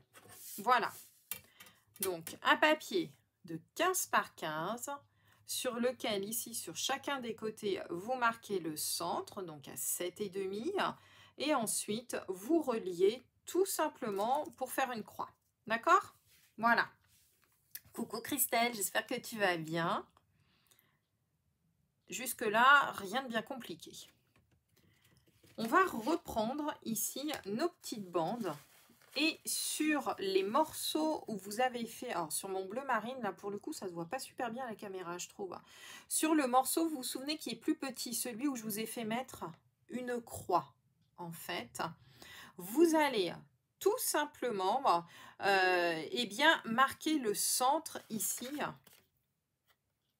Voilà. Donc, un papier de 15 par 15 sur lequel, ici, sur chacun des côtés, vous marquez le centre, donc à 7,5. Et ensuite, vous reliez tout simplement pour faire une croix. D'accord? Voilà. Coucou Christelle, j'espère que tu vas bien. Jusque-là, rien de bien compliqué. On va reprendre ici nos petites bandes. Et sur les morceaux où vous avez fait, alors sur mon bleu marine, là pour le coup ça ne se voit pas super bien à la caméra je trouve. Sur le morceau, vous vous souvenez qui est plus petit, celui où je vous ai fait mettre une croix en fait. Vous allez tout simplement eh bien, marquer le centre ici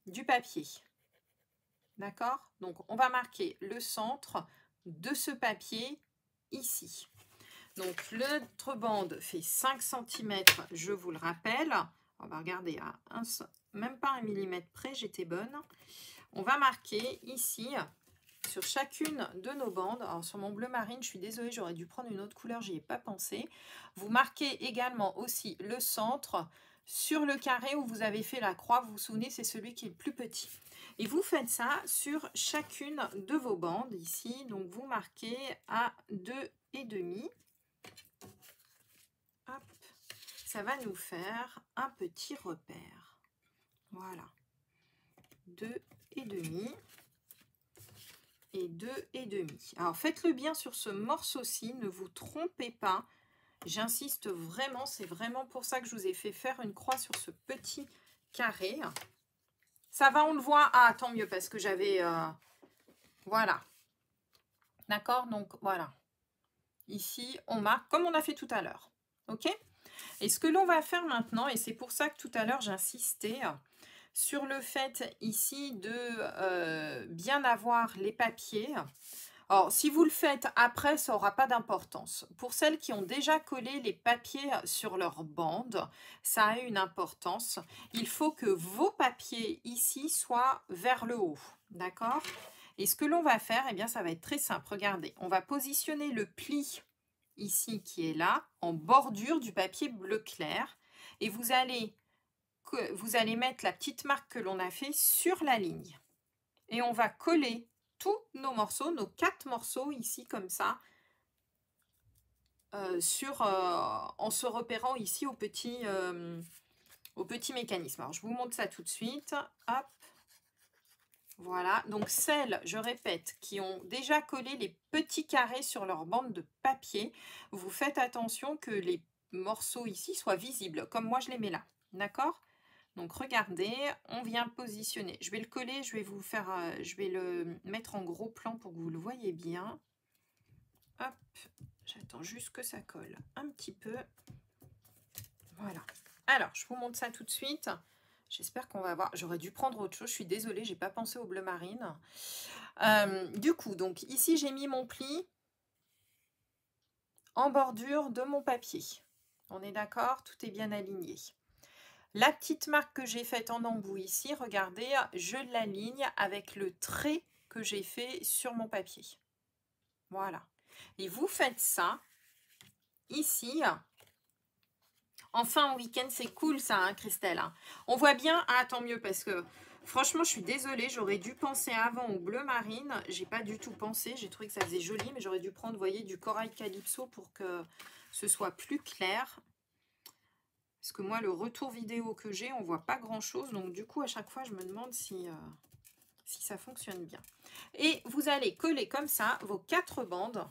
du papier. D'accord? Donc on va marquer le centre de ce papier ici. Donc, notre bande fait 5 cm, je vous le rappelle. On va regarder à même pas 1 mm près, j'étais bonne. On va marquer ici, sur chacune de nos bandes. Alors, sur mon bleu marine, je suis désolée, j'aurais dû prendre une autre couleur, j'y ai pas pensé. Vous marquez également aussi le centre sur le carré où vous avez fait la croix. Vous vous souvenez, c'est celui qui est le plus petit. Et vous faites ça sur chacune de vos bandes ici. Donc, vous marquez à 2,5. Hop, ça va nous faire un petit repère. Voilà. 2,5 et 2,5. Alors faites-le bien sur ce morceau-ci, ne vous trompez pas. J'insiste vraiment, c'est vraiment pour ça que je vous ai fait faire une croix sur ce petit carré. Ça va, on le voit. Ah, tant mieux parce que j'avais... voilà. D'accord, donc voilà. Ici, on marque comme on a fait tout à l'heure. Ok? Et ce que l'on va faire maintenant, et c'est pour ça que tout à l'heure j'insistais sur le fait ici de bien avoir les papiers. Alors, si vous le faites après, ça n'aura pas d'importance. Pour celles qui ont déjà collé les papiers sur leur bande, ça a une importance. Il faut que vos papiers ici soient vers le haut. D'accord? Et ce que l'on va faire, eh bien, ça va être très simple. Regardez, on va positionner le pli ici qui est là, en bordure du papier bleu clair. Et vous allez mettre la petite marque que l'on a fait sur la ligne. Et on va coller tous nos morceaux, nos 4 morceaux ici comme ça, en se repérant ici au petit mécanisme. Alors je vous montre ça tout de suite. Hop. Voilà, donc celles, je répète, qui ont déjà collé les petits carrés sur leur bande de papier, vous faites attention que les morceaux ici soient visibles, comme moi je les mets là. D'accord? Donc regardez, on vient positionner. Je vais le coller, je vais le mettre en gros plan pour que vous le voyez bien. Hop, j'attends juste que ça colle un petit peu. Voilà. Alors, je vous montre ça tout de suite. J'espère qu'on va voir. J'aurais dû prendre autre chose. Je suis désolée, j'ai pas pensé au bleu marine. Du coup, donc ici, j'ai mis mon pli en bordure de mon papier. On est d'accord? Tout est bien aligné. La petite marque que j'ai faite en embout ici, regardez, je l'aligne avec le trait que j'ai fait sur mon papier. Voilà. Et vous faites ça ici. Enfin, week-end, c'est cool ça, hein, Christelle. On voit bien, ah tant mieux, parce que franchement, je suis désolée, j'aurais dû penser avant au bleu marine. J'ai pas du tout pensé, j'ai trouvé que ça faisait joli, mais j'aurais dû prendre, vous voyez, du corail calypso pour que ce soit plus clair. Parce que moi, le retour vidéo que j'ai, on voit pas grand-chose. Donc, du coup, à chaque fois, je me demande si ça fonctionne bien. Et vous allez coller comme ça vos 4 bandes.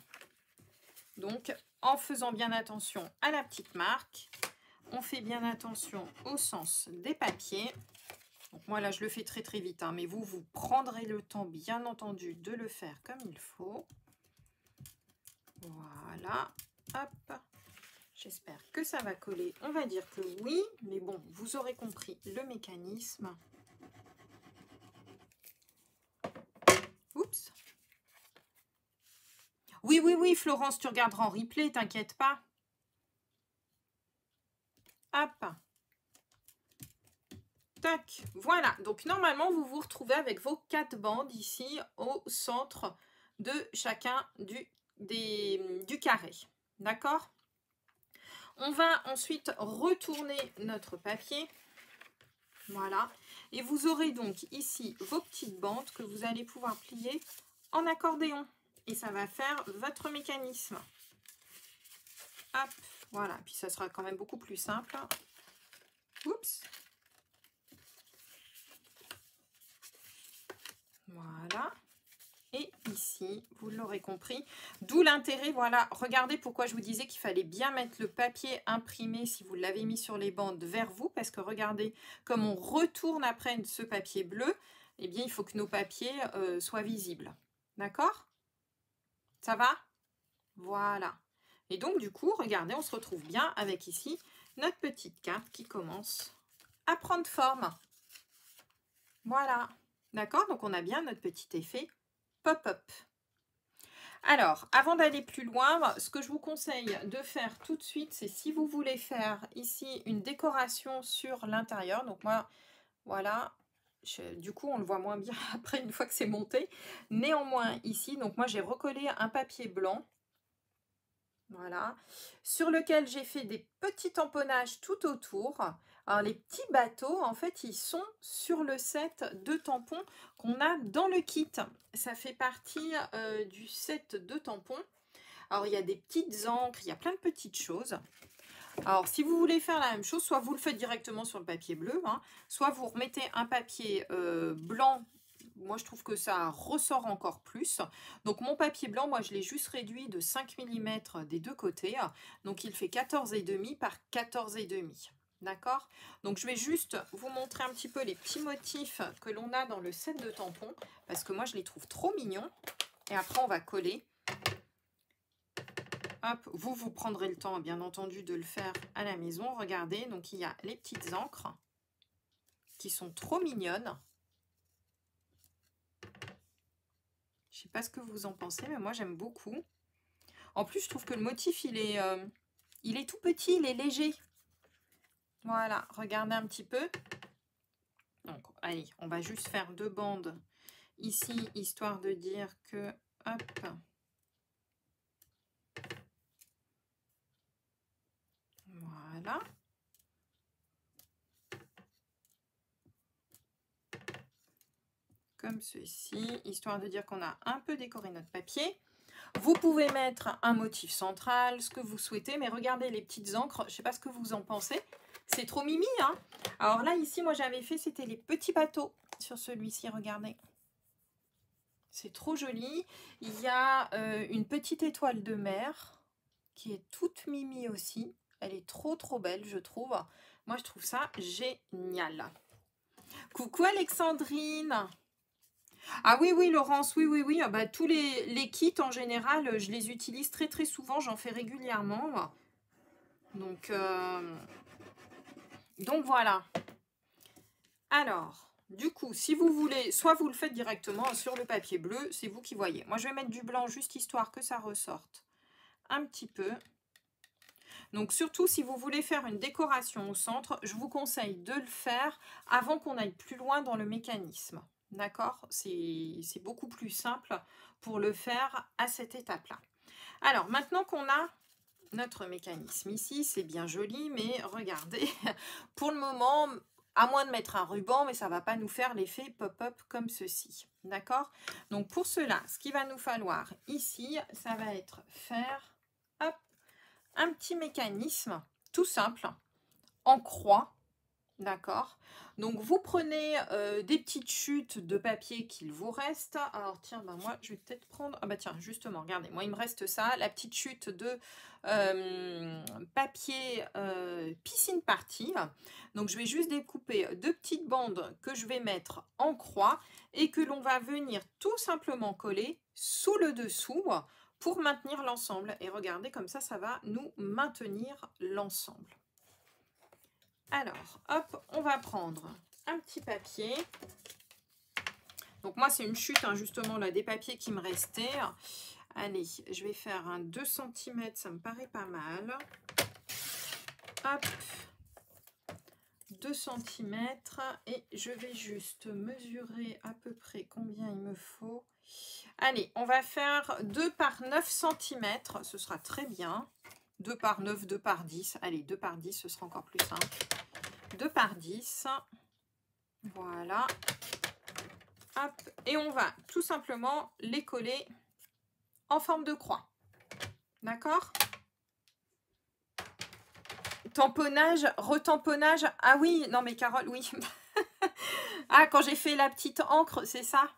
Donc, en faisant bien attention à la petite marque. On fait bien attention au sens des papiers. Donc, moi, là, je le fais très, très vite. Hein, mais vous prendrez le temps, bien entendu, de le faire comme il faut. Voilà. Hop. J'espère que ça va coller. On va dire que oui, mais bon, vous aurez compris le mécanisme. Oups. Oui, oui, oui, Florence, tu regarderas en replay, t'inquiète pas. Hop. Tac. Voilà. Donc, normalement, vous vous retrouvez avec vos 4 bandes ici au centre de chacun du carré. D'accord? On va ensuite retourner notre papier. Voilà. Et vous aurez donc ici vos petites bandes que vous allez pouvoir plier en accordéon. Et ça va faire votre mécanisme. Hop, voilà. Puis ça sera quand même beaucoup plus simple. Oups. Voilà. Et ici, vous l'aurez compris, d'où l'intérêt, voilà, regardez pourquoi je vous disais qu'il fallait bien mettre le papier imprimé si vous l'avez mis sur les bandes vers vous, parce que regardez, comme on retourne après ce papier bleu, eh bien, il faut que nos papiers soient visibles. D'accord? Ça va? Voilà. Et donc, du coup, regardez, on se retrouve bien avec ici notre petite carte qui commence à prendre forme. Voilà. D'accord? Donc, on a bien notre petit effet pop-up. Alors, avant d'aller plus loin, ce que je vous conseille de faire tout de suite, c'est si vous voulez faire ici une décoration sur l'intérieur. Donc moi, voilà, du coup, on le voit moins bien après une fois que c'est monté. Néanmoins, ici, donc moi, j'ai recollé un papier blanc. Voilà, sur lequel j'ai fait des petits tamponnages tout autour. Alors les petits bateaux, en fait, ils sont sur le set de tampons qu'on a dans le kit. Ça fait partie du set de tampons. Alors il y a des petites encres, il y a plein de petites choses. Alors si vous voulez faire la même chose, soit vous le faites directement sur le papier bleu, hein, soit vous remettez un papier blanc. Moi, je trouve que ça ressort encore plus. Donc, mon papier blanc, moi, je l'ai juste réduit de 5 mm des deux côtés. Donc, il fait 14,5 par 14,5. D'accord? Donc, je vais juste vous montrer un petit peu les petits motifs que l'on a dans le set de tampons. Parce que moi, je les trouve trop mignons. Et après, on va coller. Hop, vous prendrez le temps, bien entendu, de le faire à la maison. Regardez, donc, il y a les petites encres qui sont trop mignonnes. Je ne sais pas ce que vous en pensez, mais moi j'aime beaucoup. En plus, je trouve que le motif, il est tout petit, il est léger. Voilà, regardez un petit peu. Donc, allez, on va juste faire 2 bandes ici, histoire de dire que, hop, voilà. Comme ceci, histoire de dire qu'on a un peu décoré notre papier. Vous pouvez mettre un motif central, ce que vous souhaitez, mais regardez les petites encres, je ne sais pas ce que vous en pensez. C'est trop mimi, hein. Alors là, ici, moi, j'avais fait, c'était les petits bateaux sur celui-ci, regardez. C'est trop joli. Il y a une petite étoile de mer qui est toute mimi aussi. Elle est trop, trop belle, je trouve. Moi, je trouve ça génial. Coucou Alexandrine. Ah oui, oui, Laurence, oui, oui, oui. Ah bah, tous les kits, en général, je les utilise très, très souvent. J'en fais régulièrement. Donc voilà. Alors, du coup, si vous voulez, soit vous le faites directement sur le papier bleu, c'est vous qui voyez. Moi, je vais mettre du blanc juste histoire que ça ressorte un petit peu. Donc, surtout, si vous voulez faire une décoration au centre, je vous conseille de le faire avant qu'on aille plus loin dans le mécanisme. D'accord? C'est beaucoup plus simple pour le faire à cette étape-là. Alors, maintenant qu'on a notre mécanisme ici, c'est bien joli, mais regardez, pour le moment, à moins de mettre un ruban, mais ça ne va pas nous faire l'effet pop-up comme ceci. D'accord? Donc, pour cela, ce qu'il va nous falloir ici, ça va être faire hop, un petit mécanisme tout simple en croix. D'accord. Donc, vous prenez des petites chutes de papier qu'il vous reste. Alors, tiens, ben moi, je vais peut-être prendre... Ah bah tiens, justement, regardez, moi, il me reste ça. La petite chute de papier piscine party. Donc, je vais juste découper 2 petites bandes que je vais mettre en croix et que l'on va venir tout simplement coller sous le dessous pour maintenir l'ensemble. Et regardez, comme ça va nous maintenir l'ensemble. Alors, hop, on va prendre un petit papier. Donc moi, c'est une chute, hein, justement, là, des papiers qui me restaient. Allez, je vais faire un 2 cm, ça me paraît pas mal. Hop, 2 cm. Et je vais juste mesurer à peu près combien il me faut. Allez, on va faire 2 par 9 cm, ce sera très bien. 2 par 9, 2 par 10. Allez, 2 par 10, ce sera encore plus simple. 2 par 10. Voilà. Hop. Et on va tout simplement les coller en forme de croix. D'accord? Tamponnage, retamponnage. Ah oui, non mais Carole, oui. Ah, quand j'ai fait la petite encre, c'est ça?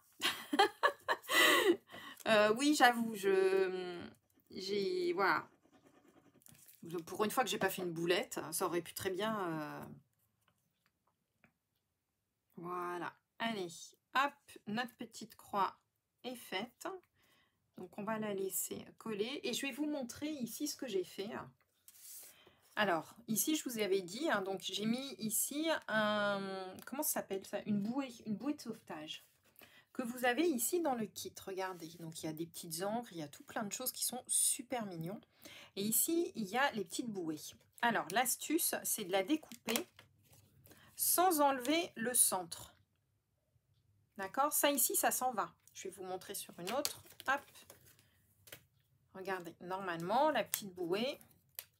Oui, j'avoue, j'ai... Voilà. Pour une fois que j'ai pas fait une boulette, ça aurait pu très bien... Voilà. Allez, hop, notre petite croix est faite. Donc, on va la laisser coller. Et je vais vous montrer ici ce que j'ai fait. Alors, ici, je vous avais dit, hein, donc j'ai mis ici un... Comment ça s'appelle ça? Une bouée de sauvetage que vous avez ici dans le kit. Regardez, donc il y a des petites encres, il y a tout plein de choses qui sont super mignons. Et ici, il y a les petites bouées. Alors, l'astuce, c'est de la découper sans enlever le centre. D'accord? Ça ici, ça s'en va. Je vais vous montrer sur une autre. Hop. Regardez, normalement, la petite bouée,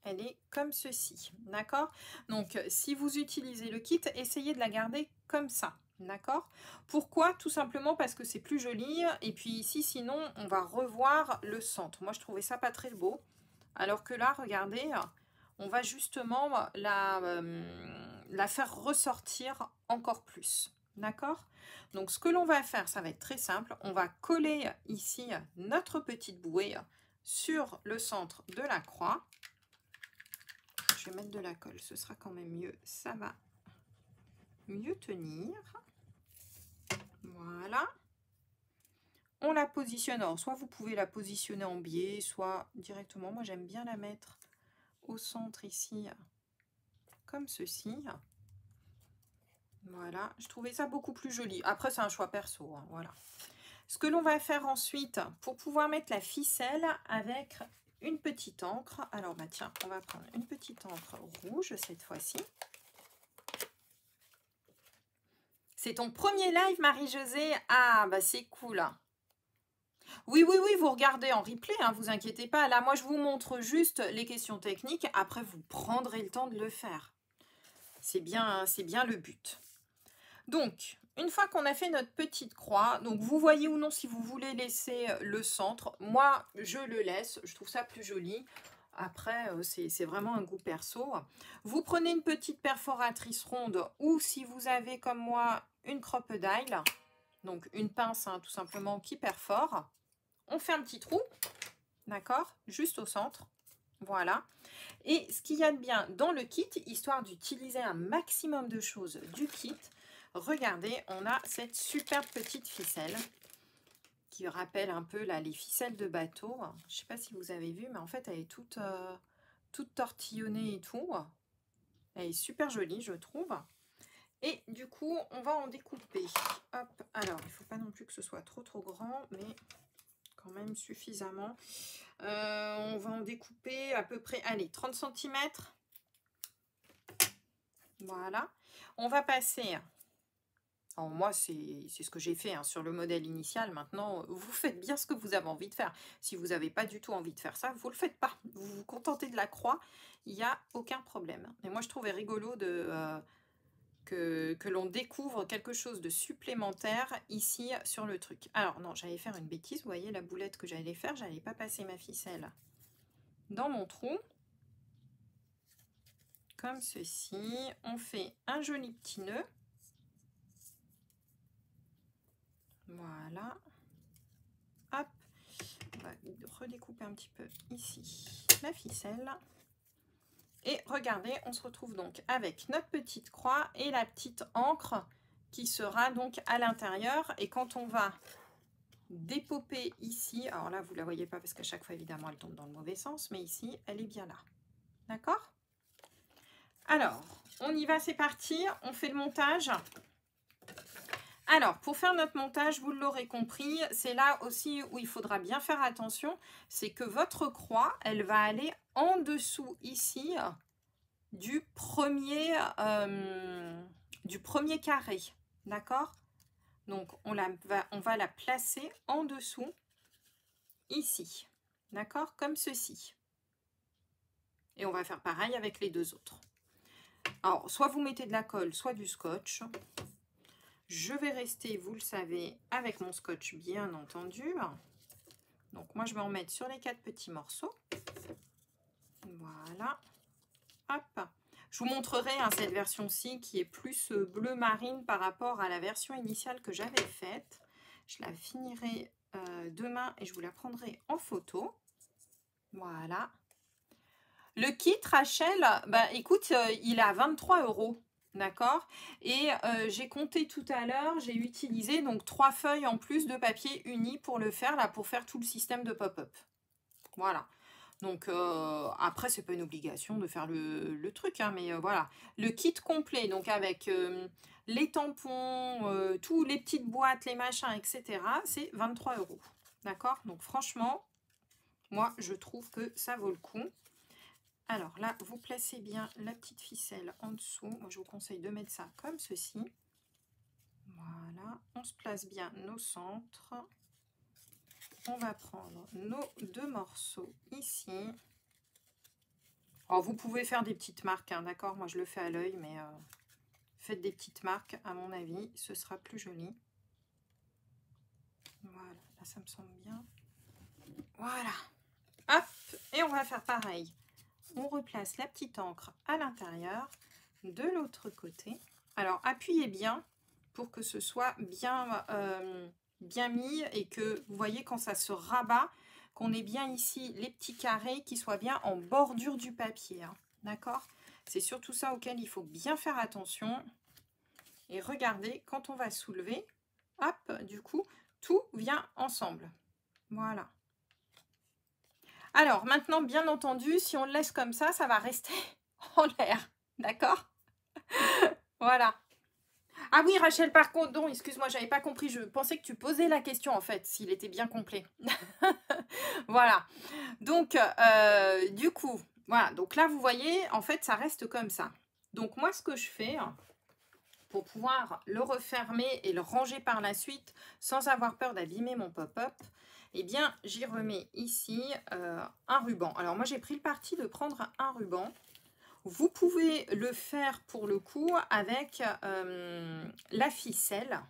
elle est comme ceci. D'accord? Donc, si vous utilisez le kit, essayez de la garder comme ça. D'accord? Pourquoi? Tout simplement parce que c'est plus joli. Et puis ici, sinon, on va revoir le centre. Moi, je trouvais ça pas très beau. Alors que là, regardez, on va justement la faire ressortir encore plus. D'accord? Donc, ce que l'on va faire, ça va être très simple. On va coller ici notre petite bouée sur le centre de la croix. Je vais mettre de la colle, ce sera quand même mieux. Ça va mieux tenir. Voilà. On la positionne. Alors, soit vous pouvez la positionner en biais, soit directement. Moi, j'aime bien la mettre au centre ici, comme ceci. Voilà, je trouvais ça beaucoup plus joli. Après, c'est un choix perso, hein, voilà. Ce que l'on va faire ensuite, pour pouvoir mettre la ficelle avec une petite encre. Alors, bah tiens, on va prendre une petite encre rouge cette fois-ci. C'est ton premier live, Marie-Josée? Ah, bah c'est cool. Oui, oui, oui, vous regardez en replay, hein, vous inquiétez pas. Là, moi, je vous montre juste les questions techniques. Après, vous prendrez le temps de le faire. C'est bien le but. Donc, une fois qu'on a fait notre petite croix, donc vous voyez ou non si vous voulez laisser le centre. Moi, je le laisse, je trouve ça plus joli. Après, c'est vraiment un goût perso. Vous prenez une petite perforatrice ronde ou si vous avez comme moi une crocodile, donc une pince hein, tout simplement qui perfore. On fait un petit trou, d'accord, juste au centre. Voilà. Et ce qu'il y a de bien dans le kit, histoire d'utiliser un maximum de choses du kit, regardez, on a cette superbe petite ficelle qui rappelle un peu là, les ficelles de bateau. Je ne sais pas si vous avez vu, mais en fait, elle est toute tortillonnée et tout. Elle est super jolie, je trouve. Et du coup, on va en découper. Hop, alors, il ne faut pas non plus que ce soit trop grand, mais quand même suffisamment. On va en découper à peu près, allez, 30 cm. Voilà. On va passer... Alors moi, c'est ce que j'ai fait hein, sur le modèle initial. Maintenant, vous faites bien ce que vous avez envie de faire. Si vous n'avez pas du tout envie de faire ça, vous ne le faites pas. Vous vous contentez de la croix, il n'y a aucun problème. Et moi, je trouvais rigolo que l'on découvre quelque chose de supplémentaire ici sur le truc. Alors non, j'allais faire une bêtise. Vous voyez la boulette que j'allais faire, j'allais pas passer ma ficelle dans mon trou. Comme ceci. On fait un joli petit nœud. Voilà. Hop. On va redécouper un petit peu ici la ficelle. Et regardez, on se retrouve donc avec notre petite croix et la petite encre qui sera donc à l'intérieur. Et quand on va dépoper ici, alors là vous la voyez pas parce qu'à chaque fois évidemment elle tombe dans le mauvais sens, mais ici elle est bien là. D'accord? Alors, on y va, c'est parti, on fait le montage. Alors, pour faire notre montage, vous l'aurez compris, c'est là aussi où il faudra bien faire attention, c'est que votre croix, elle va aller en dessous ici du premier carré, d'accord? Donc, on va la placer en dessous ici, d'accord? Comme ceci. Et on va faire pareil avec les deux autres. Alors, soit vous mettez de la colle, soit du scotch. Je vais rester, vous le savez, avec mon scotch, bien entendu. Donc, moi, je vais en mettre sur les 4 petits morceaux. Voilà. Hop. Je vous montrerai hein, cette version-ci qui est plus bleu marine par rapport à la version initiale que j'avais faite. Je la finirai demain et je vous la prendrai en photo. Voilà. Le kit Rachel, bah écoute, il est à 23 €. D'accord? Et j'ai compté tout à l'heure, j'ai utilisé donc 3 feuilles en plus de papier uni pour le faire, là, pour faire tout le système de pop-up. Voilà. Donc après, c'est pas une obligation de faire le truc, hein, mais voilà. Le kit complet, donc avec les tampons, tous les petites boîtes, les machins, etc., c'est 23 €. D'accord? Donc franchement, moi, je trouve que ça vaut le coup. Alors là, vous placez bien la petite ficelle en dessous. Moi, je vous conseille de mettre ça comme ceci. Voilà, on se place bien nos centres. On va prendre nos 2 morceaux ici. Alors, vous pouvez faire des petites marques, hein, d'accord? Moi, je le fais à l'œil, mais faites des petites marques, à mon avis, ce sera plus joli. Voilà, là, ça me semble bien. Voilà. Hop, et on va faire pareil. On replace la petite encre à l'intérieur de l'autre côté. Alors, appuyez bien pour que ce soit bien, bien mis et que vous voyez quand ça se rabat, qu'on ait bien ici les petits carrés qui soient bien en bordure du papier. Hein, d'accord? C'est surtout ça auquel il faut bien faire attention. Et regardez, quand on va soulever, hop, du coup, tout vient ensemble. Voilà. Alors, maintenant, bien entendu, si on le laisse comme ça va rester en l'air. D'accord? Voilà. Ah oui, Rachel, par contre, non, excuse-moi, j'avais pas compris. Je pensais que tu posais la question, en fait, s'il était bien complet. Voilà. Donc, du coup, voilà. Donc là, vous voyez, en fait, ça reste comme ça. Donc, moi, ce que je fais, pour pouvoir le refermer et le ranger par la suite, sans avoir peur d'abîmer mon pop-up, eh bien, j'y remets ici un ruban. Alors, moi, j'ai pris le parti de prendre un ruban. Vous pouvez le faire pour le coup avec la ficelle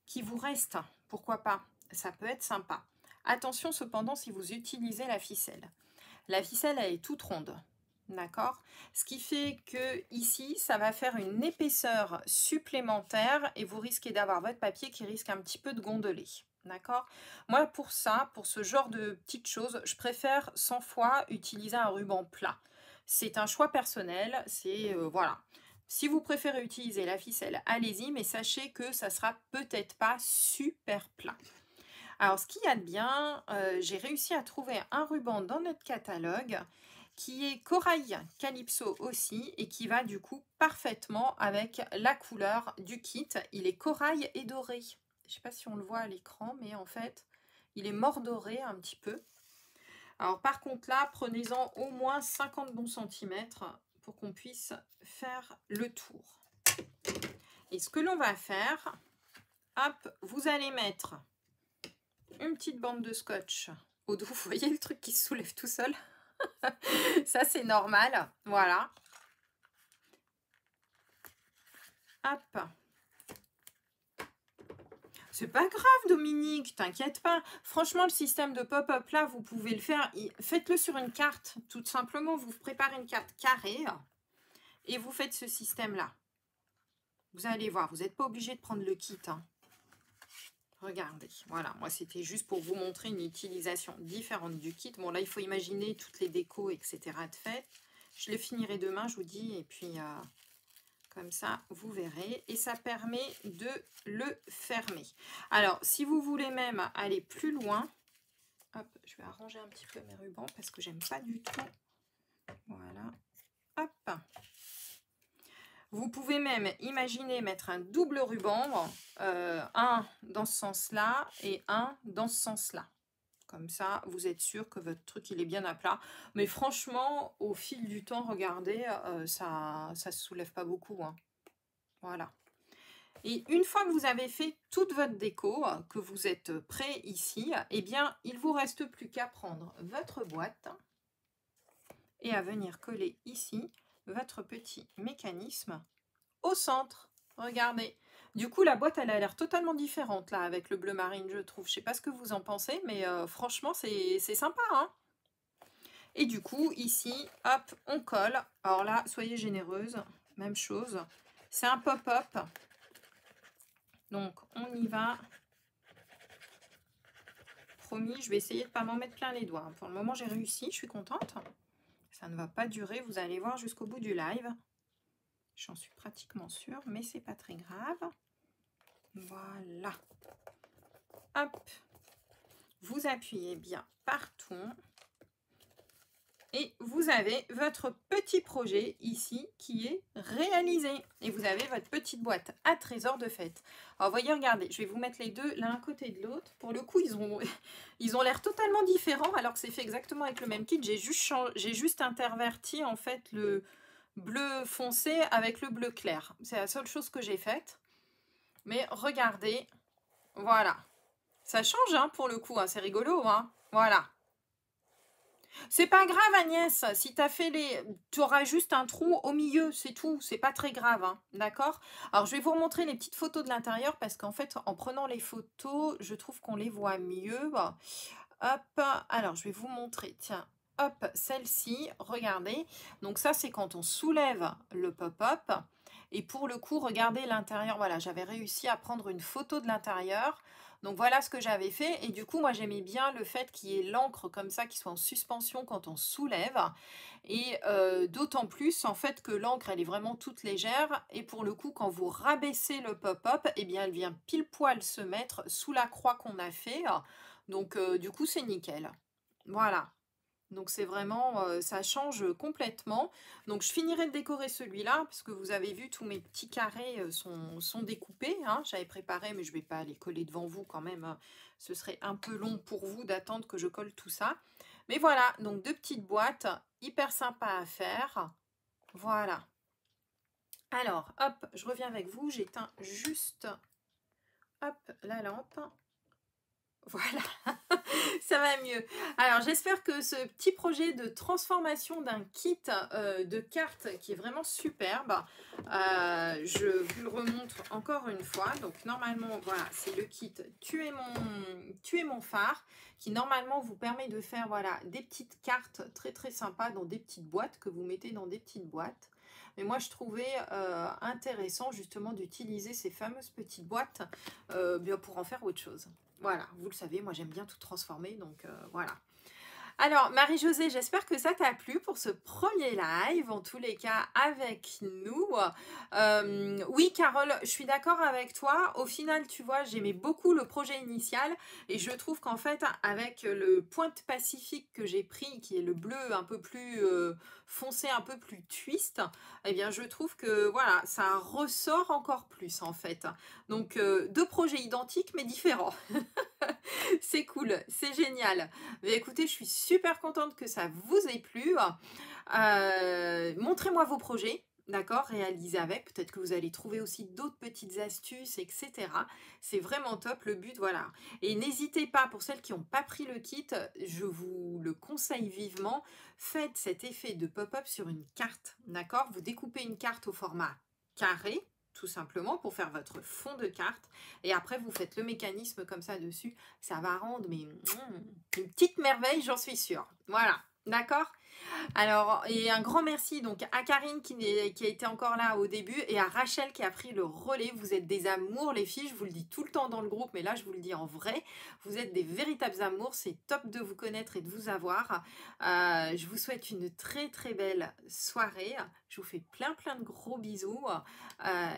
qui vous reste. Pourquoi pas? Ça peut être sympa. Attention cependant si vous utilisez la ficelle. La ficelle, elle est toute ronde. D'accord? Ce qui fait que ici, ça va faire une épaisseur supplémentaire et vous risquez d'avoir votre papier qui risque un petit peu de gondoler. D'accord? Moi, pour ça, pour ce genre de petites choses, je préfère 100 fois utiliser un ruban plat. C'est un choix personnel, c'est voilà. Si vous préférez utiliser la ficelle, allez-y, mais sachez que ça sera peut-être pas super plat. Alors, ce qu'il y a de bien, j'ai réussi à trouver un ruban dans notre catalogue qui est corail calypso aussi et qui va du coup parfaitement avec la couleur du kit. Il est corail et doré. Je ne sais pas si on le voit à l'écran, mais en fait, il est mordoré un petit peu. Alors par contre là, prenez-en au moins 50 bons centimètres pour qu'on puisse faire le tour. Et ce que l'on va faire, hop, vous allez mettre une petite bande de scotch au dos. Vous voyez le truc qui se soulève tout seul? Ça, c'est normal. Voilà. Hop. C'est pas grave, Dominique, t'inquiète pas. Franchement, le système de pop-up là, vous pouvez le faire. Faites-le sur une carte. Tout simplement, vous préparez une carte carrée et vous faites ce système-là. Vous allez voir, vous n'êtes pas obligé de prendre le kit. Hein. Regardez, voilà, moi c'était juste pour vous montrer une utilisation différente du kit. Bon là, il faut imaginer toutes les décos, etc. de fait. Je le finirai demain, je vous dis, et puis comme ça, vous verrez. Et ça permet de le fermer. Alors, si vous voulez même aller plus loin, hop, je vais arranger un petit peu mes rubans parce que j'aime pas du tout. Voilà, hop. Vous pouvez même imaginer mettre un double ruban, un dans ce sens-là et un dans ce sens-là. Comme ça, vous êtes sûr que votre truc, il est bien à plat. Mais franchement, au fil du temps, regardez, ça ne se soulève pas beaucoup. Hein. Voilà. Et une fois que vous avez fait toute votre déco, que vous êtes prêt ici, eh bien, il ne vous reste plus qu'à prendre votre boîte et à venir coller ici votre petit mécanisme au centre. Regardez. Du coup, la boîte, elle a l'air totalement différente là avec le bleu marine, je trouve. Je sais pas ce que vous en pensez, mais franchement, c'est sympa. Hein. Et du coup, ici, hop, on colle. Alors là, soyez généreuse. Même chose. C'est un pop-up. Donc, on y va. Promis, je vais essayer de ne pas m'en mettre plein les doigts. Pour le moment, j'ai réussi. Je suis contente. Ça ne va pas durer. Vous allez voir jusqu'au bout du live. J'en suis pratiquement sûre, mais c'est pas très grave. Voilà. Hop. Vous appuyez bien partout. Et vous avez votre petit projet ici qui est réalisé. Et vous avez votre petite boîte à trésor de fête. Alors, voyez, regardez, je vais vous mettre les deux l'un à côté de l'autre. Pour le coup, ils ont l'air totalement différents alors que c'est fait exactement avec le même kit. J'ai juste interverti en fait le bleu foncé avec le bleu clair. C'est la seule chose que j'ai faite. Mais regardez, voilà. Ça change hein, pour le coup, hein, c'est rigolo. Hein. Voilà. C'est pas grave Agnès, si tu as fait les... Tu auras juste un trou au milieu, c'est tout, c'est pas très grave, hein, d'accord? Alors je vais vous remontrer les petites photos de l'intérieur parce qu'en fait en prenant les photos, je trouve qu'on les voit mieux. Hop, alors je vais vous montrer, tiens, hop, celle-ci, regardez. Donc ça c'est quand on soulève le pop-up. Et pour le coup, regardez l'intérieur, voilà, j'avais réussi à prendre une photo de l'intérieur. Donc voilà ce que j'avais fait et du coup moi j'aimais bien le fait qu'il y ait l'encre comme ça qui soit en suspension quand on soulève et d'autant plus en fait que l'encre elle est vraiment toute légère et pour le coup quand vous rabaissez le pop-up eh bien elle vient pile poil se mettre sous la croix qu'on a fait donc du coup c'est nickel. Voilà. Donc c'est vraiment, ça change complètement. Donc je finirai de décorer celui-là, parce que vous avez vu, tous mes petits carrés sont découpés, hein. J'avais préparé, mais je ne vais pas les coller devant vous quand même, hein. Ce serait un peu long pour vous d'attendre que je colle tout ça. Mais voilà, donc 2 petites boîtes, hyper sympa à faire. Voilà. Alors, hop, je reviens avec vous. J'éteins juste, hop, la lampe. Voilà, ça va mieux. Alors, j'espère que ce petit projet de transformation d'un kit de cartes qui est vraiment superbe, je vous le remontre encore une fois. Donc, normalement, voilà, c'est le kit Tu es mon phare, qui normalement vous permet de faire, voilà, des petites cartes très très sympas dans des petites boîtes que vous mettez dans des petites boîtes. Mais moi, je trouvais intéressant justement d'utiliser ces fameuses petites boîtes bien pour en faire autre chose. Voilà, vous le savez, moi j'aime bien tout transformer, donc voilà. Alors, Marie-Josée, j'espère que ça t'a plu pour ce premier live, en tous les cas, avec nous. Oui, Carole, je suis d'accord avec toi. Au final, tu vois, j'aimais beaucoup le projet initial et je trouve qu'en fait, avec le Pointe Pacifique que j'ai pris, qui est le bleu un peu plus foncé, un peu plus twist, eh bien, je trouve que, voilà, ça ressort encore plus, en fait. Donc, 2 projets identiques, mais différents. C'est cool, c'est génial. Mais écoutez, je suis super contente que ça vous ait plu. Montrez-moi vos projets, d'accord, réalisés avec. Peut-être que vous allez trouver aussi d'autres petites astuces, etc. C'est vraiment top, le but, voilà. Et n'hésitez pas, pour celles qui n'ont pas pris le kit, je vous le conseille vivement, faites cet effet de pop-up sur une carte, d'accord. Vous découpez une carte au format carré, tout simplement, pour faire votre fond de carte. Et après, vous faites le mécanisme comme ça dessus. Ça va rendre mais, une petite merveille, j'en suis sûre. Voilà, d'accord. Alors, et un grand merci donc à Karine qui a été encore là au début et à Rachel qui a pris le relais. Vous êtes des amours les filles, je vous le dis tout le temps dans le groupe, mais là je vous le dis en vrai. Vous êtes des véritables amours, c'est top de vous connaître et de vous avoir. Je vous souhaite une très très belle soirée. Je vous fais plein plein de gros bisous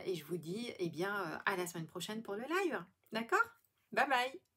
et je vous dis eh bien à la semaine prochaine pour le live. D'accord? Bye bye.